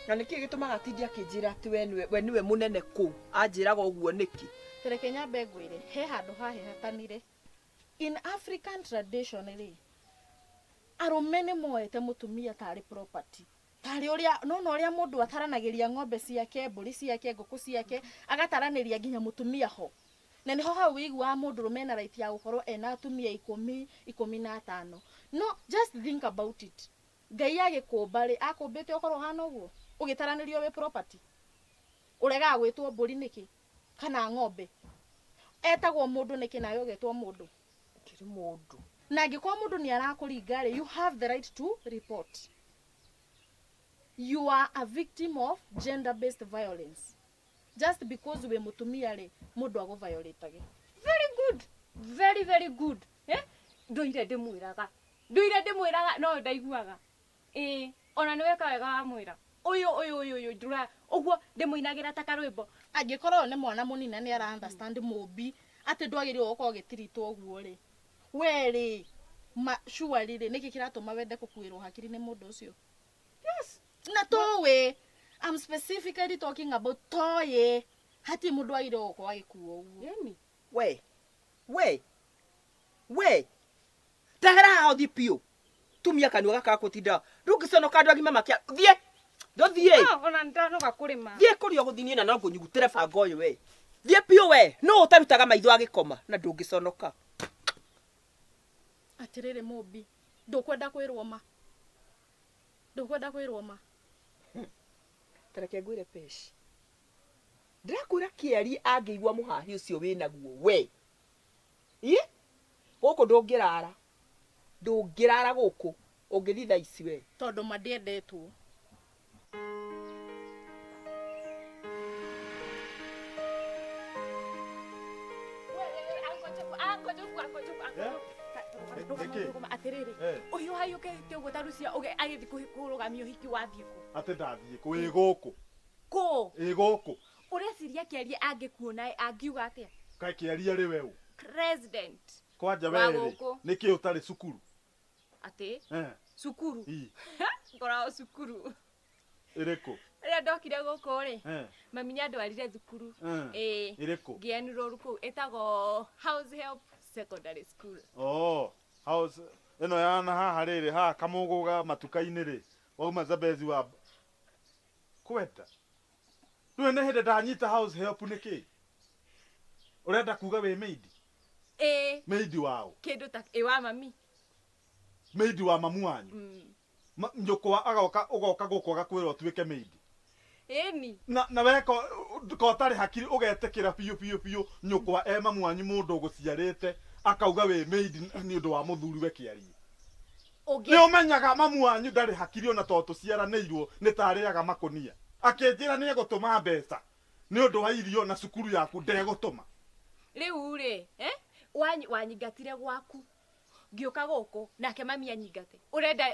na niki gitumaga tindi akinjira ati we niwe munene ku anjiraga uguo niki tareke nyambe ngwire he handu hahehatanire in African tradition ri arume ni moete mutumia tari property tari uria uria mundu ataranagiria ng'ombe ciake mburi ciake nguku ciake agataraniria nginya mutumia ho na niho hau igwa mundu rume na right ya gukorwo ena atumia 15 no just think about it Ngai agikumba ri akumbite ukorwo hana uguo ugitaranirio we property urega gwitwo mburi niki kana ng'ombe etagwo mundu niki nayo ugetwo mundu kiri mundu na ngikwa mundu ni arakuringa ri you have the right to report you are a victim of gender based violence just because we mutumia ri mundu ago violate age very good nduire ndimwiraga no ndaiguaga ona niwe kawega wa mwira uyu ndura uguo ndimuinagira ta karwimbo angikorwo ni mwana munina ni ara understand mumbi ati ndwagirirwo uko gitiritwo uguo ri weri sure ri niki kiratuma wende kukwirwo hakiri ni mundu ucio yes na towe I'm specifically talking about toye hati mundu agirwo uko agikuo uguo yemi we tahera othi pio tumia kanua gaka kutinda rungiconoka andu agima makia thie ndothie ona ndanoga kurima thie kurio guthinie na no ngunyugutire banga uyu we thie pio we no utarutaga maitho agikoma na ndungiconoka atirire mumbi ndukwenda kwirwo ma tareke ngwire peci ndirakwira kiari angiigua muhahi ucio winaguo we guku ndungirara guku ungithitha ici we tondu mandiendetwo atiriri uyu hayuke tiguo tarucia uge agithi kurugamia uhiki wathie ku ati ndathie ku wi guku ureciria kiaria angikuona angiuga atia kai kiaria ri wewe president kwanja wewe niki utari cukuru ati cukuru ngorao cukuru iriku ria ndokire guku ri maminya ndwarire thukuru iriku ngienirwo ruku etago house help secondary school house eno yana haha riri ha kamuguga matuka-ini ri wauma Zabezi wa kweta riu ne hinde ndanyita house help niki urenda kuga we maid maid wao kindu ta wa mami maid wa mamu wanyu njukwa ugoka guku gakwira tuike maid na weko ko tari hakiri ugetekira piu nyukwa mamu wanyu mundu guciarite akauga we maid ni undu wa muthuri we kiari Ni umenyaga mamu wanyu ndari hakiri ona to tuciaranĩirwo nĩ tarĩaga makonia. Akĩnjĩra nĩ egũtũma mbeca nĩ ũndũ wa irio na cukuru yaku ndegũtũma. Rĩu rĩ, wanyingatire gwaku. Ngĩũka gũkũ nake mami anyingate. Ũrenda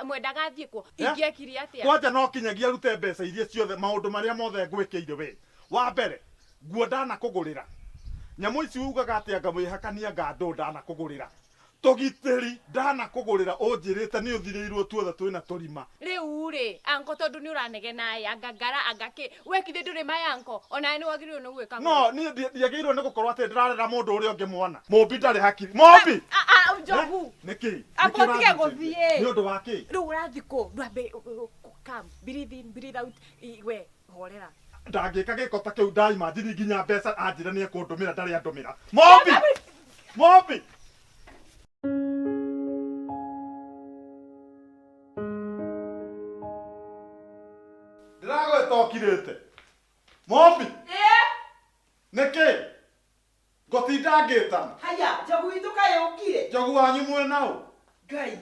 mwendaga athiĩ kũ? Ingĩekire atĩa? Kwanja no kinyagia rute mbeca iria ciothe maũndũ marĩa mothe ngwĩkĩire we. Wa mbere, nguo ndanakũgũrĩra. Nyamũ ici ugaga atĩa ngamwĩhakania ngandũ ndanakũgũrĩra. Tũgitĩri ndanakũgũrĩra ũnjĩrĩte nĩ ũthirĩirwo tuothe twĩna tũrima. Rĩu rĩ, anko tondũ nĩ ũranegena angangara angake. Wekithĩ ndũrĩ mayanko, ona nĩ wagĩrĩirwo nĩ gwĩka. No, niĩ ndiagĩrĩirwo nĩ gũkorwo atĩ ndĩrarera mũndũ ũrĩa ũngĩ mwana. Mũmbi ndarĩ hakiri. Mũmbi! Njogu. Nĩkĩ? Apotige gũthiĩ. Nĩ ũndũ wa kĩ? Rĩu ũrathiĩ kũ? Ndwambe come, breathe in, breathe out. We, horera. Ndangĩka gĩko ta kĩu ndaimagine nginya mbeca anjĩra nĩ ekũndũmĩra ndarĩ andũmĩra. Mũmbi! Mũmbi! Ndĩragwĩta ũkirĩte. Mũmbi! Nĩkĩ? Ngũtinda ngĩtana. Haya, Njogu witũ kaĩ ũkire? Njogu wanyu mwena ũ? Ngai.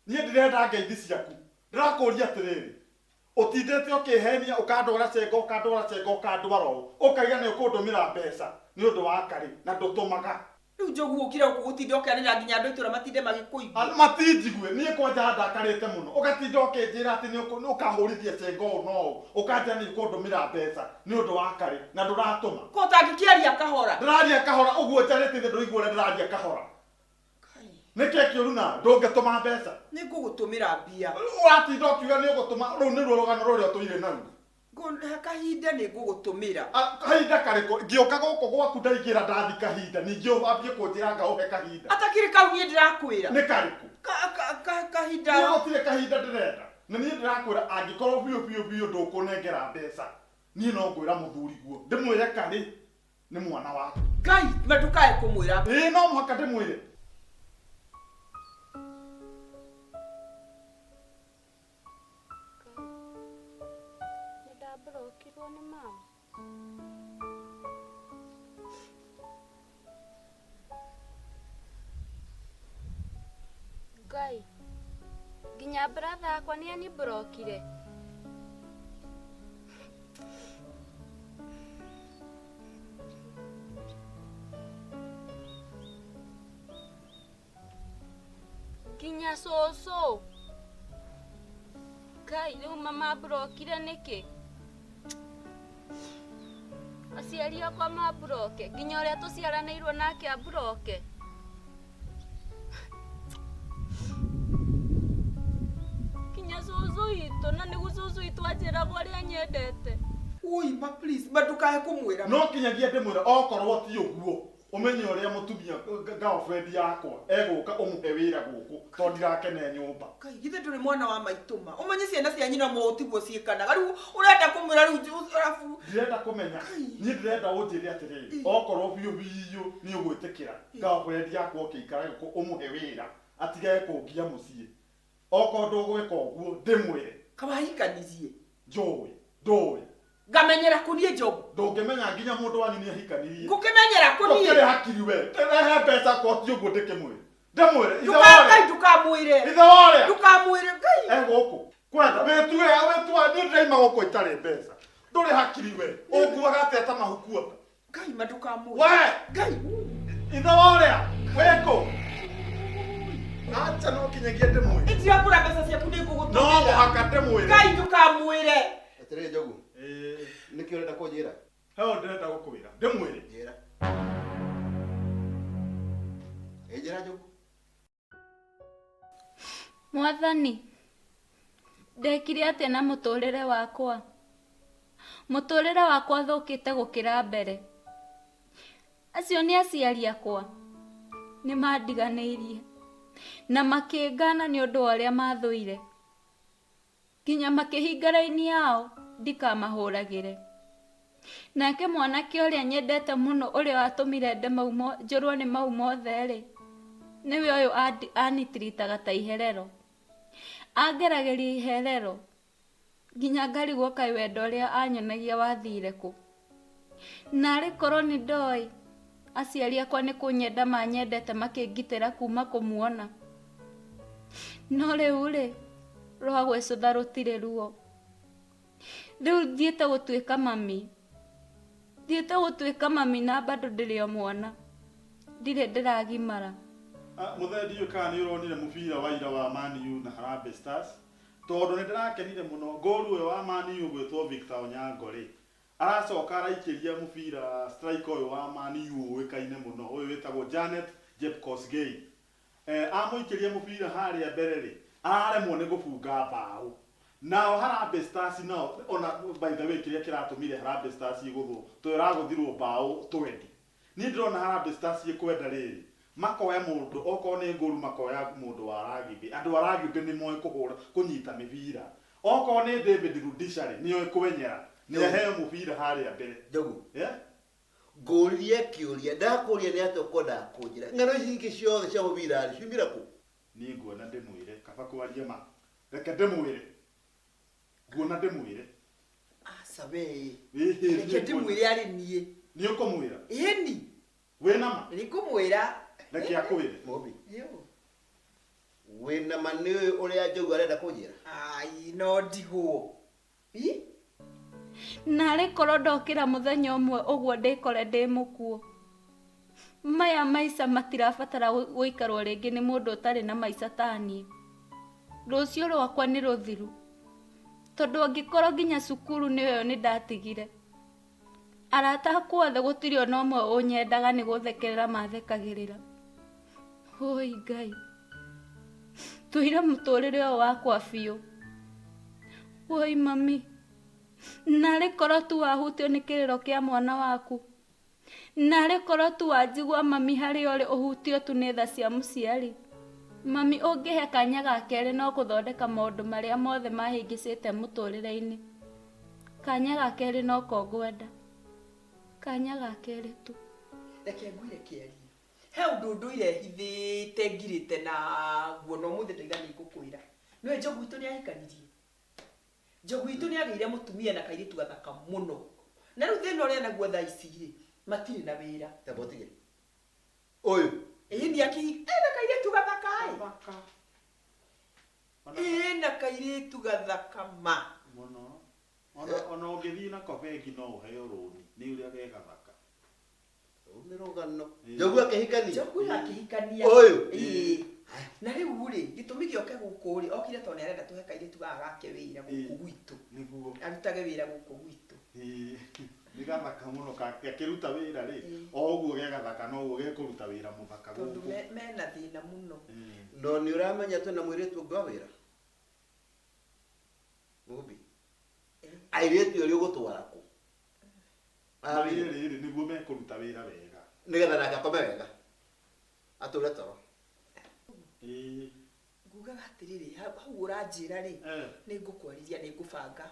Niĩ ndĩrenda ngeithi ciaku. Ndĩrakũria atĩrĩrĩ. Ũtindĩte ũkĩhenia ũkandwara cengo ũkandwara ũũ. Ũkaiga nĩ ũkũndũmĩra mbeca nĩ ũndũ wa karĩ na ndũtũmaga. Rĩu Njogu ũkire gũtinda ũkĩanĩra nginya andũ itũra matinde magĩkũigua. Matinjigue niĩ kwanja ndakarĩte mũno. Ũgatinda ũkĩnjĩra atĩ nĩ ũkahũrithia cengo ũũ no ũũ. Ũkanjĩra nĩ ũkũndũmĩra mbeca nĩ ũndũ wa karĩ na ndũratũma. Ko ũtangĩkĩaria kahora. Ndĩraria kahora ũguo njarĩte thĩ ndũigua ũrĩa ndĩraria kahora. Nĩkĩ kĩũru na ndũngĩtũma mbeca? Nĩ ngũgũtũmĩra mbia. Ũratinda ũkiuga nĩ ũgũtũma rĩu nĩruo rũgano rũrĩa tũire naruo. Kahinda nĩ ngũgũtũmĩra. Kahinda karĩkũ? Ngĩũka gũkũ gwaku ndaingĩra ndathi kahinda ningĩ wambie kũnjĩra ngaũhe kahinda. Atakĩrĩ kau niĩ ndĩrakwĩra. Nĩ karĩkũ? Kahinda. Niĩ gũtirĩ kahinda ndĩrenda. Na niĩ ndĩrakwĩra angĩkorwo biũ ndũkũnengera mbeca. Niĩ no ngwĩra mũthuri guo ndĩmwĩre karĩ nĩ mwana waku. Ngai, ndũkae kũmwĩra. Ĩĩ no mũhaka ndĩmwĩre. Ngai, nginya brother akwa nĩ anibrokire. Nginya soso. Ngai, rĩu mama brokire nĩkĩ? Aciari akwa mabroke, nginya ũrĩa tũciaranĩirwo nake abroke. Zuzu itu na nĩgu zuzu itu anjĩraga ũrĩa nyendete. Ui, ma please, ndũkae kũmwĩra. No kinyagia ndĩmwĩra okorwo ti ũguo ũmenye ũrĩa mũtumia girlfriend yakwa egũka ũmũhe wĩra gũkũ tondũ ndirakene nyũmba. Ngai, githĩ ndũrĩ mwana wa maitũma. Ũmenye ciana cia nyina mo tiguo ciĩkanaga. Rĩu ũrenda kũmwĩra rĩu arabu. Ndĩrenda kũmenya. Niĩ ndĩrenda ũnjĩre atĩrĩrĩ. Okorwo biũ nĩ ũgwĩtĩkĩra girlfriend yakwa ũkĩikara gũkũ ũmũhe wĩra atigage kũngia mũciĩ. Okorwo ndũgwĩka ũguo ndĩmwĩre. Kawahikanirie. Ndũĩ. Ngamenyera kũniĩ Njogu. Ndũngĩmenya nginya mũndũ wanyu nĩ ahikanirie. Ngũkĩmenyera kũniĩ. Ndũkĩrĩ hakiri we. Ndĩrehe mbeca kwa ti ũguo ndĩkĩmwĩre. Ndĩmwĩre. Ndukamwĩre. Ithe warĩa. Ndukamwĩre Ngai. Gũkũ. Kwenda wĩtua nĩ ndĩraima gũkũ itarĩ mbeca. Ndũrĩ hakiri we. Ũnguaga atĩa ta mahukua. Ngai, ndukamwĩre. We. Ngai. Ithe warĩa. Wĩkũ. Acha no kinyagia ndĩmwĩre. Itirakũra mbeca ciaku nĩ ngũgũtũmĩra. No mũhaka ndĩmwĩre. Ngai, ndukamwĩre. Atĩrĩ Njogu. Nĩkĩ ũrenda kũnjĩra? Heo ndĩrenda gũkwĩra. Ndĩmwĩre. Njĩra. Njĩra Njogu. Mwathani, ndekire atĩa na mũtũrĩre wakwa? Mũtũrĩre wakwa thũkĩte gũkĩra mbere. Acio nĩ aciari akwa. Nĩ mandiganĩirie. Na makĩngana nĩ ũndũ wa ũrĩa mathũire. Nginya makĩhinga raini yao ndikamahũragĩre. Nake mwanake ũrĩa nyendete mũno ũrĩa watũmire njũrwo nĩ mau mothe-rĩ, nĩwe ũyũ anitiritaga ta iherero. Angeragĩria iherero nginya ngarigwo kaĩ wendo ũrĩa anyonagia wathire kũ. Narĩ korwo nĩ ndoĩ aciari akwa nĩ kũnyenda manyendete makĩngitĩra kuma kũmuona. no rĩu rĩ rwa gwĩcũtha rũtirĩ ruo. Rĩu thiĩte gũtuĩka mami, thiĩte gũtuĩka mami na bado ndĩrĩ o mwana, ndirĩ ndĩragimara. Muthee ndiũ kana nĩ ũronire mũbira wa ira wa Man U na Harambee Stars, tondũ nĩ ndĩrakenire mũno ngũru ũyũ wa Man U gwĩtwo Victor Onyango rĩ aracoka araikĩria mũbira striker ũyũ wa Man U ũĩkaine mũno ũyũ wĩtagwo Janet Jepkosgei. Amũikĩria mũbira harĩa mbere rĩ araremwo nĩ gũbunga mbaũ. Nao Harambee Stars nao ona by the way kĩrĩa kĩratũmire Harambee Stars igũthwo tũragũthirwo mbaũ 20. Niĩ ndĩrona Harambee Stars kwenda rĩrĩ makoya mũndũ okorwo nĩ ngũru makoya mũndũ wa rugby. Andũ a rugby nĩ moĩ kũhũra kũnyita mĩbira. Okorwo nĩ David Rudisha rĩ nĩ oĩ kwenyera nĩ aheo mũbira harĩa mbere. Njogu ngũrie kĩũria ndakũria nĩ atĩ ũkwenda kũnjĩra ng'ano ici ingĩ ciothe cia mũbira rĩ ciumĩra kũ? Niĩ nguona ndĩmwĩre kaba kwaria ma reke ndĩmwĩre nguona ndĩmwĩre aca we reke ndĩmwĩre arĩ niĩ nĩ ũkũmwĩra ĩni wĩna ma nĩ ngũmwĩra reke akwĩre Mobi wĩna ma nĩ ũrĩa Njogu arenda kũnjĩra? ai no ndigwo Narĩ korwo ndokĩra mũthenya ũmwe ũguo ndĩkore ndĩ mũkuũ. Maya maica matirabatara gũikarwo rĩngĩ nĩ mũndũ ũtarĩ na maica ta niĩ. Rũciũ rwakwa nĩ rũthiru, tondũ angĩkorwo nginya cukuru nĩyo nĩ ndatigire. Arata akwa othe gũtirĩ ona ũmwe ũnyendaga nĩ gũthekerera mathekagĩrĩra. Hoi Ngai, tũire mũtũrĩre ũyũ wakwa biũ. Woi mami, narĩ korwo tu wahutio nĩ kĩrĩro kĩa mwana waku. Narĩ korwo tu wanjigua mami harĩa ũrĩ ũhutio tu nĩ tha cia mũciari. Mami ũngĩhe kanya ga kerĩ no gũthondeka maũndũ marĩa mothe mahĩngĩcĩte mũtũrĩre-inĩ. Kanya ga kerĩ no ko ngwenda. Kanya ga kerĩ tu. Reke ngwĩre kĩarie. He ũndũ irehithĩte ngirĩte na guono mũthĩ ndaiga nĩ ngũkwĩra. Nĩwe Njogu witũ nĩ ahikanirie. Njogu witũ nĩ agĩire mũtumia na kairĩtu gathaka mũno. Na rĩu thĩna ũrĩa naguo thaa ici rĩ matirĩ na wĩra. Tabotige ũyũ Ĩni ena kairĩtu gathaka ĩna kairĩtu gathaka ma mũno ona ũngĩthiĩ na kobengi no ũheo rũni nĩ ũrĩa ge gathaka. nĩ rũgano. Njogu akĩhikania? Njogu akĩhikania ũyũ na rĩu rĩ gĩtũmi gĩoke gũkũ rĩ okire tondũ nĩ arenda tũhe kairĩtu gaka gake wĩra gũkũ gwitũ nĩguo arutage wĩra gũkũ gwitũ. Nĩ gathaka mũno gakĩruta wĩra rĩ o ũguo ge gathaka no ũguo gekũruta wĩra mũthaka gũkũ. Tondũ mena thĩna mũno. No nĩ ũramenya twĩna mũirĩtu ũngĩ wa wĩra Mobi airĩtu ũrĩa ũgũtwara kũ? Rĩrĩ nĩguo mekũruta wĩra wega nĩgetha nake akome wega atũre toro. Ngugaga atĩrĩrĩ hau ũranjĩra rĩ nĩ ngũkwarĩria nĩ ngũbanga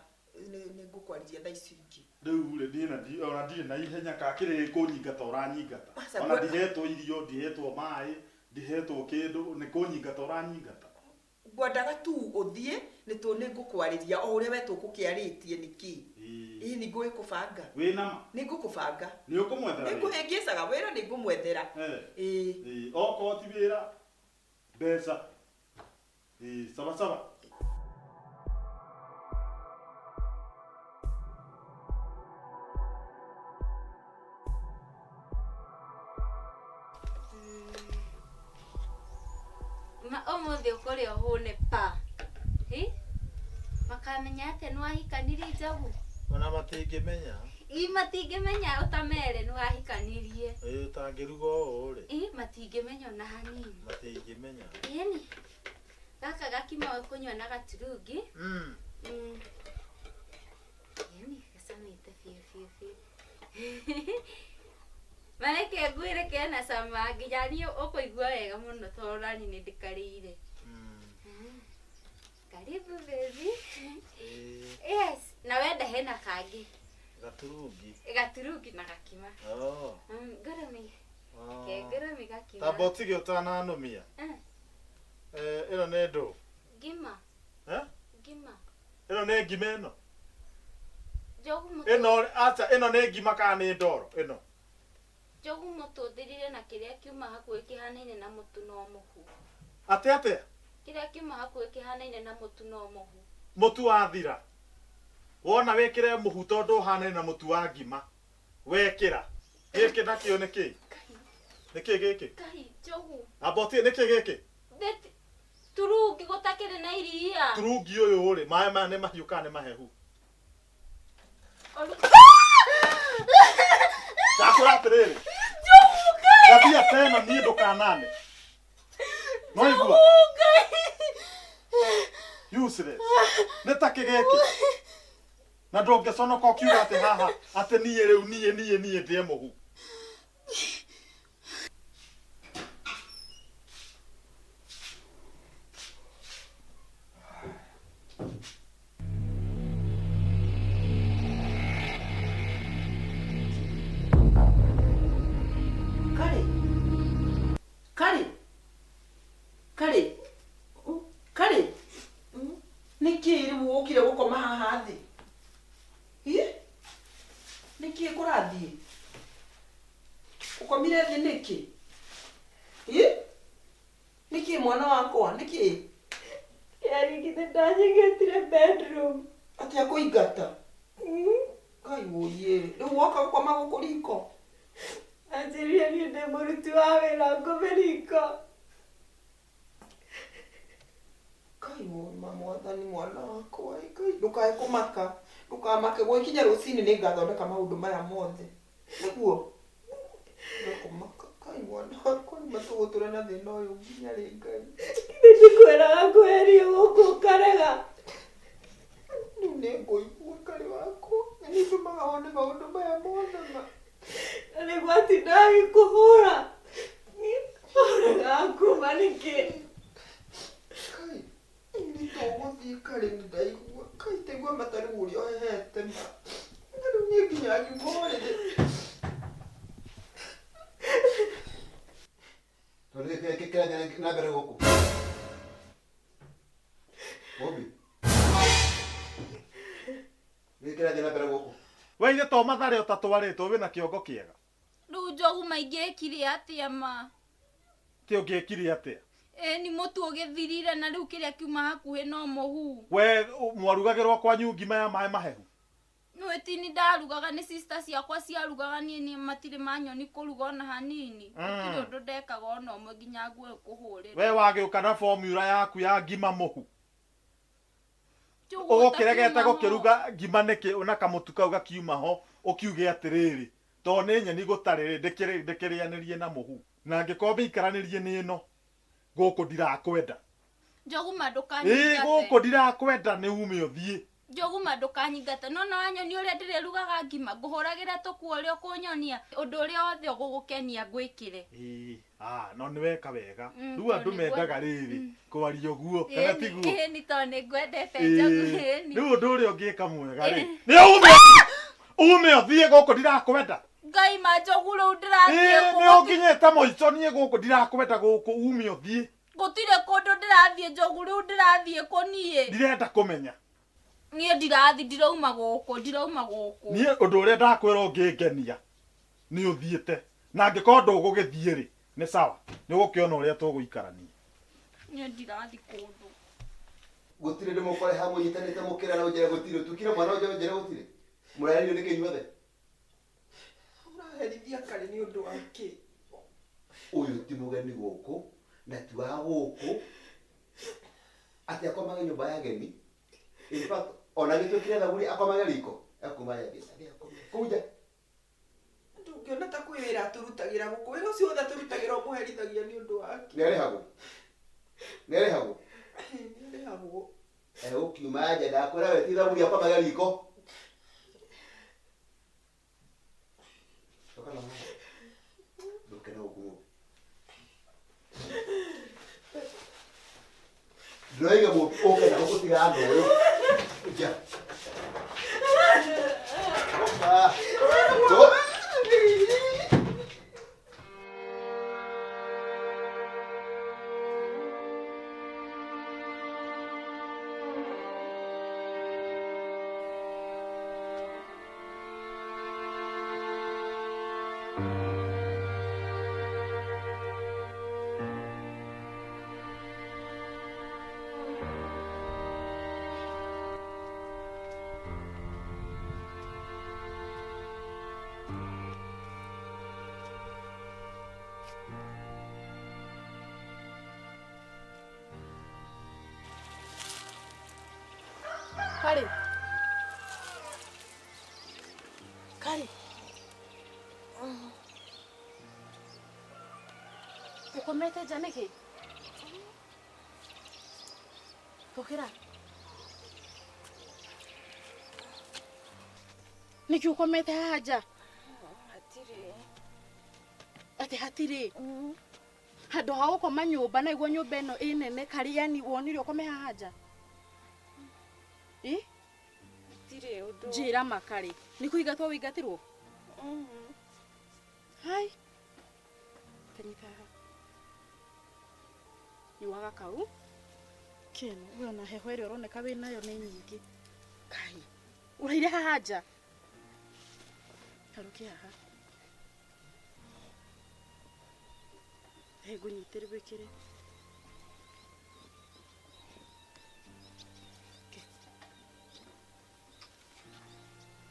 nĩ ngũkwarĩria thaa ici ingĩ. Rĩu ona ndirĩ na ihenya ka kĩrĩ kũnyingata ũranyingata ona ndihetwo irio ndihetwo maĩ ndihetwo kĩndũ nĩ kũnyingata ũranyingata. Ngwendaga tu ũthiĩ nĩ ngũkwarĩria o ũrĩa we tũkũkĩarĩtie nĩkĩ. Nĩ ngũgĩkũbanga wĩna ma nĩ ngũkũbanga nĩ ũkũmwethera nĩ ngũhĩngĩcaga wĩra nĩ ngũmwethera okorwo ti wĩra mbeca sawa sawa. Ũmũthĩ ũkũrĩa ũhũne pa makamenya atĩ nĩ wahikanirie Njogu. Ona matingĩmenya. Matingĩmenya ũtamere nĩ wahikanirie. Ũtangĩruga ũũ rĩ. Matingĩmenya ona hanini. Matingĩmenya. Ĩni gaka gakima kũnyua na gaturungi. Ĩni gacanĩte biũ. Mareke ngwĩre kena cama nginya niĩ ũkũigua wega mũno tondũ nani nĩ ndĩkarĩire. Karibu baby. Yes, na wenda hena kangĩ. Gaturungi na gakima. Ngũrũmi. Ngũrũmi gakima. Tabotige ũtananũmia. Ĩno nĩ ndũ. Ngima. Ngima. Ĩno nĩ ngima ĩno. Njogu mũtu. Ĩno nĩ ngima kana nĩ ndoro ĩno. Njogu mũtũthĩrire na kĩrĩa kiuma hakuhĩ kĩhanaine na mũtu no mũhu. Atĩa? Kĩrĩa kiuma hakuhĩ kĩhanaine na mũtu no mũhu. Mũtu wathira. Wona wekĩre mũhu tondũ ũhanaine na mũtu wa ngima. Wekĩra. Gĩkĩ nakĩo nĩkĩ? Nĩkĩ gĩkĩ? Kahi, njogu. Aboti nĩkĩ gĩkĩ? Turungi gũtakĩrĩ na iria. Turungi ũyũ rĩ, maĩ maya nĩ mahiũ kana nĩ mahehu? Ndakwĩra atĩrĩrĩ. Njogu Ngai. Gathiĩ tena niĩ ndũkanane. No igua? Useless. Nĩ ta kĩgĩkĩ. Na ndũngĩconoka ũkiuga atĩ haha atĩ niĩ rĩu niĩ ndĩe mũhu. Kari. Niki riu ukire gukoma haha thi? Niki kurathie? Ukomire thi niki? Niki mwana wakwa niki? Yarigite ndanyingetire bedroom. Ati akuingata? Kai woyere. Riu woka gukoma guku riko? Anjirie ni ndi muruti wa wĩra ngome riko. Kai wo mwathani mwana wakwa kai ndukae kumaka ndukamake gwikinya rucini ni ngathondeka maundu maya mothe niguo ndukumaka kai mwana wakwa ni matuguture na thina uyu nginya ri Ngai Ndikwĩraga kweherie gũkũ karega. riu ni nguigua Ngai wakwa ni ndumaga wone maundu maya mothe Na nĩgwatinda agĩkũhũra. Ũrega kuma nĩkĩ? Kai nitũgũthiĩ Kari nĩndaigua Kai taigua matari ũrĩa ũhehete ma na rĩu niĩ nginya ngiuma rĩrĩ Tondũ kĩrĩa na mbere gũkũ. Bobi. Kĩrĩa na mbere gũkũ. We ithe to matharĩ ũtatwarĩtwo wĩna kĩongo kĩega. Rĩu Njogu maingĩkire atĩa ma? Kĩ ũngĩkire atĩa? Ni mũtu ũgĩthirire na rĩu kĩrĩa kiuma hakuhĩ no mũhu. We mwarugagĩrwo kwanyu ngima ya maĩ mahehu? Nĩ tini ndarugaga nĩ sister ciakwa ciarugaga niĩ matirĩ manyoni kũruga ona hanini. Gũtirĩ ũndũ ndekaga ona ũmwe nginya nguo kũhũrĩra. We wagĩũka na formula yaku ya ngima mũhu. Ũgũkĩregete gũkĩruga ngima nĩkĩ ona kamũtu kau gakiuma ho ũkiuge atĩrĩrĩ to nĩ nyeni gũtarĩ ndĩkĩrĩanĩrie na mũhu. Na angĩkorwo ikaranĩrie nĩ ĩno gũkũ ndirakwenda. Njogu mandũkanyingate. Gũkũ ndirakwenda nĩ ume ũthiĩ. Njogu mandũkanyingate no na wanyoni ũrĩa ndĩrĩrugaga ngima ngũhũragĩra tũkuo ũrĩa ũkũnyonia ũndũ ũrĩa wothe ũgũgũkenia ngwĩkire. No nĩ weka wega. Rĩu andũ mendaga rĩrĩ kwaria ũguo kana tiguo. Nĩ to nĩ ngwendete Njogu. Rĩu ũndũ ũrĩa ũngĩka mwega rĩ nĩ ume ũthiĩ gũkũ ndirakwenda. Ngai ma Njogu rĩu ndĩrathiĩ kũ. Nĩ ũnginyĩte mũico niĩ gũkũ ndirakwenda gũkũ ume ũthiĩ. Gũtirĩ kũndũ ndĩrathiĩ Njogu rĩu ndĩrathiĩ kũ niĩ. Ndirenda kũmenya. Niĩ ndirathi ndirauma gũkũ. Niĩ ũndũ ũrĩa ndakwĩra ũngĩngenia nĩ ũthiĩte. Na angĩkorwo ndũgũgĩthiĩ rĩ nĩ sawa. Nĩ ũgũkĩona ũrĩa tũgũikarania. Niĩ ndirathi kũndũ. Gũtirĩ ndĩmũkore hamwe nyitanĩte mũkĩra na ũnjĩre gũtirĩ ũtukire mwana ũnjĩre gũtirĩ. Mũrarerio nĩ kĩ inyuothe? Ũraherithia Kari nĩ ũndũ wa kĩ? Ũyũ ti mũgeni gũkũ na ti wa gũkũ. Atĩ akomaga nyũmba ya ageni. In fact, ona gĩtũkire thaburi akomaga riko. Akuma ya gĩsa. Kuja. Ndũngĩona ta kwĩ wĩra tũrutagĩra gũkũ. Wĩra ũcio wothe tũrutagĩra ũmũherithagia nĩ ũndũ wa kĩ? Nĩarĩhagwo. Nĩarĩhagwo. Nĩarĩhagwo. Ũkiuma nja ndakwĩra we ti thaburi akomaga riko. Ndĩroiga mũke na gũgũtiga andũ ũyũ. Nja. ukomete nja nĩkĩ? Tũkĩra. Nĩkĩ ukomete haha nja? Hatirĩ. Ati hatirĩ? Handũ ha gũkoma nyũmba na iguo nyũmba ĩno ĩ nene karĩ yani wonire ũkome haha nja? Hatirĩ ũndũ. Njĩra makarĩ. Nĩ kũingatwo wĩingatirwo? Hai. Kanyita haha. Nyuaga kau. Keno, we ona heho ĩrĩa ũroneka wĩnayo nĩ nyingĩ. Kai. Ũraire haha nja? Harũkia haha. He ngũnyitĩre wĩkĩre.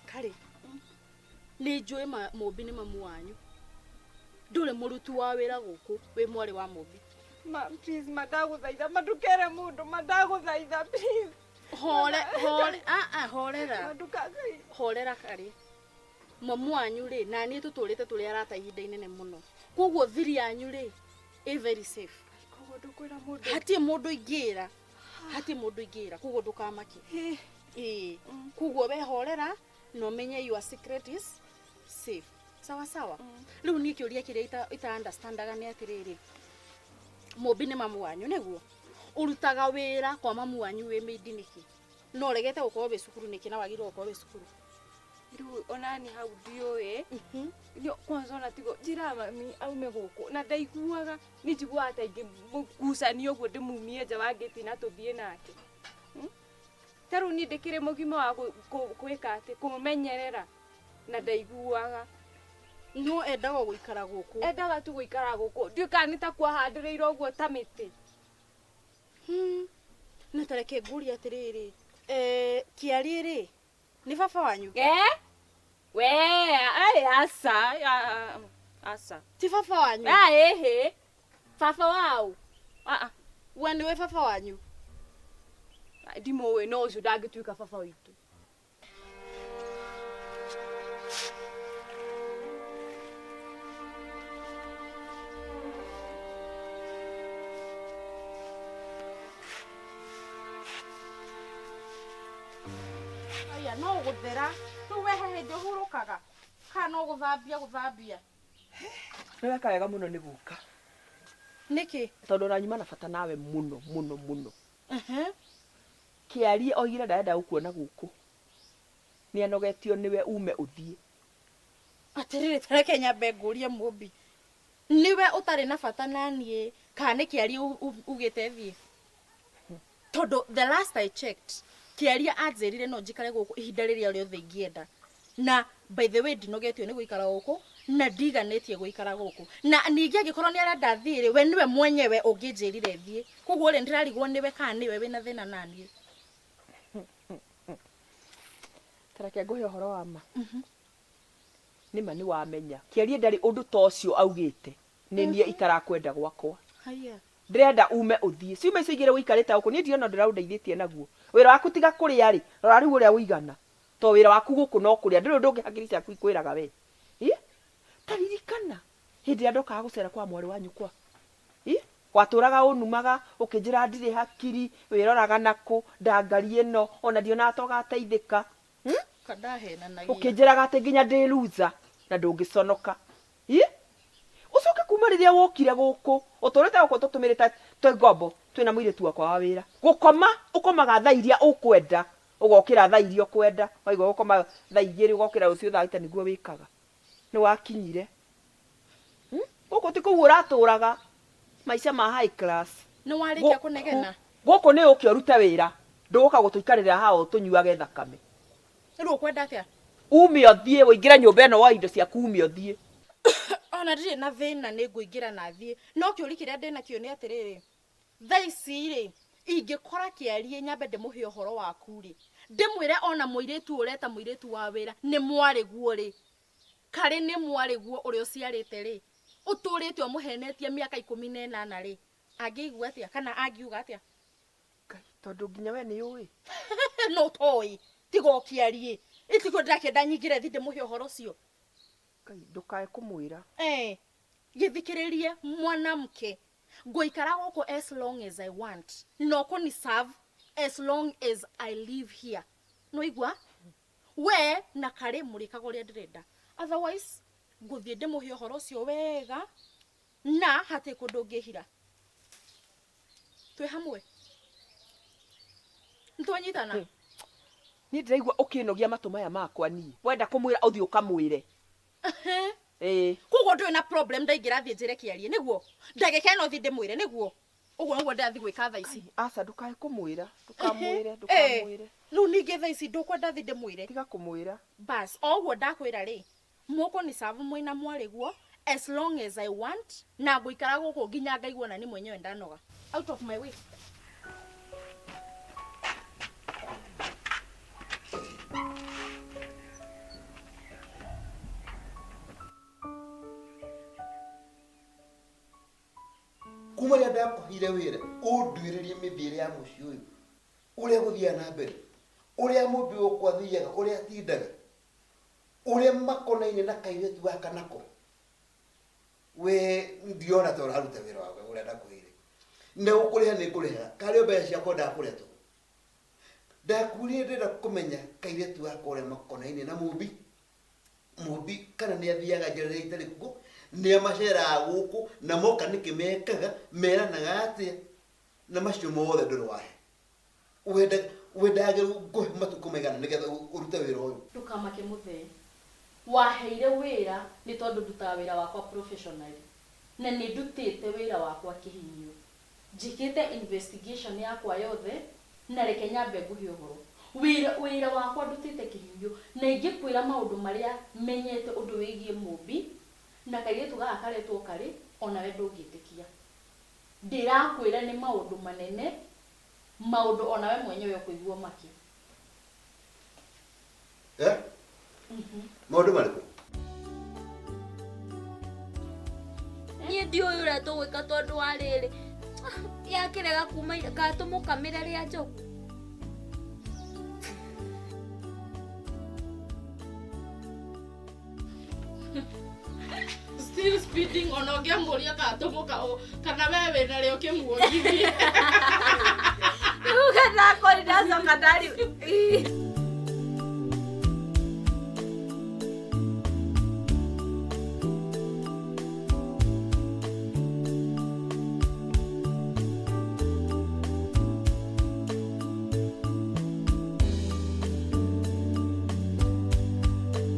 Kari. Nĩ njũĩ Mũmbi nĩ mamu wanyu. Ndũrĩ mũrutu wa wĩra gũkũ, wĩ mwarĩ wa Mũmbi. Ma, please, madagũthaitha, mandukere mũndũ, madagũthaitha, please. Horera. Madukagai. Horera Kari. Mamu wanyu rĩ, na niĩ tũtũrĩte tũrĩ arata ihinda inene mũno. Koguo thiri yanyu rĩ, ĩ very safe. Koguo ndũkwĩra mũndũ. Hatirĩ mũndũ ingĩra. Hatirĩ mũndũ ingĩra, koguo ndũkamake. Koguo we horera no menye your secret is safe. Sawa sawa. Rĩu niĩ kĩũria kĩrĩa ita understandaga nĩ atĩrĩrĩ. Mũmbi nĩ mamu wanyu nĩguo. Ũrutaga wĩra kwa mamu wanyu wĩ mĩindi nĩkĩ? No regete gũkorwo wĩ cukuru nĩkĩ na wagĩrĩirwo gũkorwo wĩ cukuru? Rĩu onani hau ndiũĩ. Ndio kwanza ona tigo njĩra mami aume gũkũ na ndaiguaga nĩ njiguaga ta ingĩmũgucania ũguo ndĩmumie nja wa gĩti na tũthiĩ nake. Ta rĩu niĩ ndĩkĩrĩ mũgima wa gwĩka atĩ kũmũmenyerera na ndaiguaga. No endaga gũikara gũkũ. Endaga tu gũikara gũkũ. Ndiũĩ kana nĩ ta kwahandĩrĩirwo ũguo ta mĩtĩ. Na tareke ngũrie atĩrĩrĩ. Kĩari rĩ, nĩ baba wanyu? We, asa. Ti baba wanyu? Baba wao. We nĩwe baba wanyu? Ndimũĩ no ũcio ndangĩtuĩka baba witũ. Aya no gũthera. Rĩu wehe hĩndĩ ũhurũkaga. Kana no gũthambia. Nĩ weka wega mũno nĩ gũka. Nĩkĩ? Tondũ ũranyuma na bata nawe mũno. Kĩari oigire ndarenda gũkuona gũkũ. Nĩ anogetio nĩwe ume ũthiĩ. Atĩrĩrĩ tareke nyambe ngũrie Mũmbi. Niwe ũtarĩ na bata na niĩ kana nĩ Kĩari ugĩte thiĩ? Tondũ the last I checked, Kĩari anjĩrire no njikare gũkũ ihinda rĩrĩa rĩothe ingĩenda. Na by the way ndinogetio nĩ gũikara gũkũ na ndiganĩtie gũikara gũkũ. Na ningĩ angĩkorwo nĩ arenda thiĩ we niwe mwenyewe ũngĩnjĩrire thiĩ. Koguo rĩ ndĩrarigwo niwe kana niwe wĩna thĩna na niĩ. Tareke ngũhe ũhoro wa ma. Nĩma nĩ wamenya. Kĩari ndarĩ ũndũ ta ũcio augĩte. Nĩ niĩ itarakwenda gwakwa. Haya. Ndĩrenda ume ũthiĩ. Ciuma icio igĩrĩ ũikarĩte gũkũ niĩ ndiona ndĩraũndeithĩtie naguo. Wĩra waku tiga kũrĩa rĩ. Rora rĩu ũrĩa ũigana. To wĩra waku gũkũ no kũrĩa. Ndĩrĩ ũndũ ũngĩ hakiri ciaku ikwĩraga we. Taririkana. Hĩndĩ ĩrĩa ndokaga gũcera kwa mwarĩ wa nyũkwa. Watũraga ũnumaga ũkĩnjĩra ndirĩ hakiri wĩroraga nakũ ndangari ĩno ona ndiona toga ateithĩka. Kandahenanagia. Ũkĩnjĩraga atĩ nginya ndĩ loser na ndũngĩconoka. Ucoke kuma rĩrĩa wokire gũkũ ũtũrĩte gũkũ tũtũmĩrĩte twĩ ngombo twĩna mũirĩtu wakwa wa wĩra. Gũkoma ũkomaga thaa iria ũkwenda ũgokĩra thaa iria ũkwenda. Waigua gũkoma thaa igĩrĩ ũgokĩra rũciũ thaa ita nĩguo wĩkaga. Nĩ wakinyire. Gũkũ ti kũu ũratũraga maica ma high class. Nĩ warĩkia kũnegena? Gũkũ nĩ ũkĩ ũrute wĩra. Ndũgũka gũtũikarĩra haha ũtũnyuage thakame. Rĩu ũkwenda atĩa? Ume ũthiĩ ũingĩre nyũmba ĩno wa indo ciaku ume ũthiĩ. Ona ndirĩ na thĩna nĩ ngũingĩra na thiĩ. No kĩũri kĩrĩa ndĩnakĩo nĩ atĩrĩrĩ. Thaa ici rĩ ingĩkora Kĩari nyambe ndĩmũhe ũhoro waku rĩ. Ndĩmwĩre ona mũirĩtu ũreta mũirĩtu wa wĩra nĩ mwarĩguo rĩ. Karĩ nĩ mwarĩguo ũrĩa ũciarĩte rĩ. Ũtũrĩte ũmũhenetie mĩaka 18 rĩ. Angĩigua atĩa kana angiuga atĩa? Tondũ nginya we nĩ ũĩ. No toĩ. Tiga Kĩari. Itigo ndakenda nyingĩre thi ndĩmũhe ũhoro ũcio. Ndũkae kũmwĩra. Gĩthikĩrĩrie mwanamke Ngoikara goko as long as I want. Noko ni serve as long as I live here. No igwa? We na kare murika goria ndirenda. Otherwise, nguthie ndimuhe horo cio wega na hate kundungihira. Twe hamwe. Ntonyitana. Ni ndiraigua ukinogia matu maya makwa ni. Wenda kumwira uthi ukamwire. Kugo ndui na problem ndaingira thie njire kiarie niguo. Ndageke no thi ndimwire niguo. Uguo niguo ndathi gwika tha ici. Aca ndukae kumwira, ndukamwire. Riu ningi tha ici ndukwenda thi ndimwire. Tiga kumwira. Bas, oguo ndakwira ri. Muko ni serve mwina mwariguo as long as I want na nguikara guku nginya ngaigua na ni mwenyewe ndanoga. Out of my way. kuma ria ndakuhire wira unduiririe mithiire ya muci uyu uria guthia na mbere uria mumbi ukwathiaga uria tindaga uria makonaine na kairetu gaka nako we ndiona ta uraruta wira wawe uria ndakuhire ne ukuriha ni kuriha kari mbeca ciakwa ndakuretwo ndakurie ndenda kumenya kairetu gaka uria makonaine na mumbi kana ni athiaga njira itari kuo ni amacera guku na moka nikimekaga meranaga atia na macio mothe ndurwahe wendage nguhe matuko maigana nigetha urute wira uyu Ndukamake muthe waheire wira ni tondu ndutaga wira wakwa professionally na ni ndutite wira wakwa kihinyo njikite investigation yakwa yothe na reke nyambe nguhe uhoro wira wakwa ndutite kihinyo na ingikwira maundu maria menyete undu wigie mumbi na kairetu gaka karetwo kari ona we ndungitikia ndirakwira ni maundu manene maundu ona we mwenyewe kuigua maki maundu mariku Ni ndiũĩ ũrĩa tũgwĩka tondũ wa rĩrĩ yakĩrega kuma gatũmũkamĩre rĩa njogu. Still speeding onogia muria gatumuka kana wewe na leo kimuongithie. Uga na kori ndacoka ndari.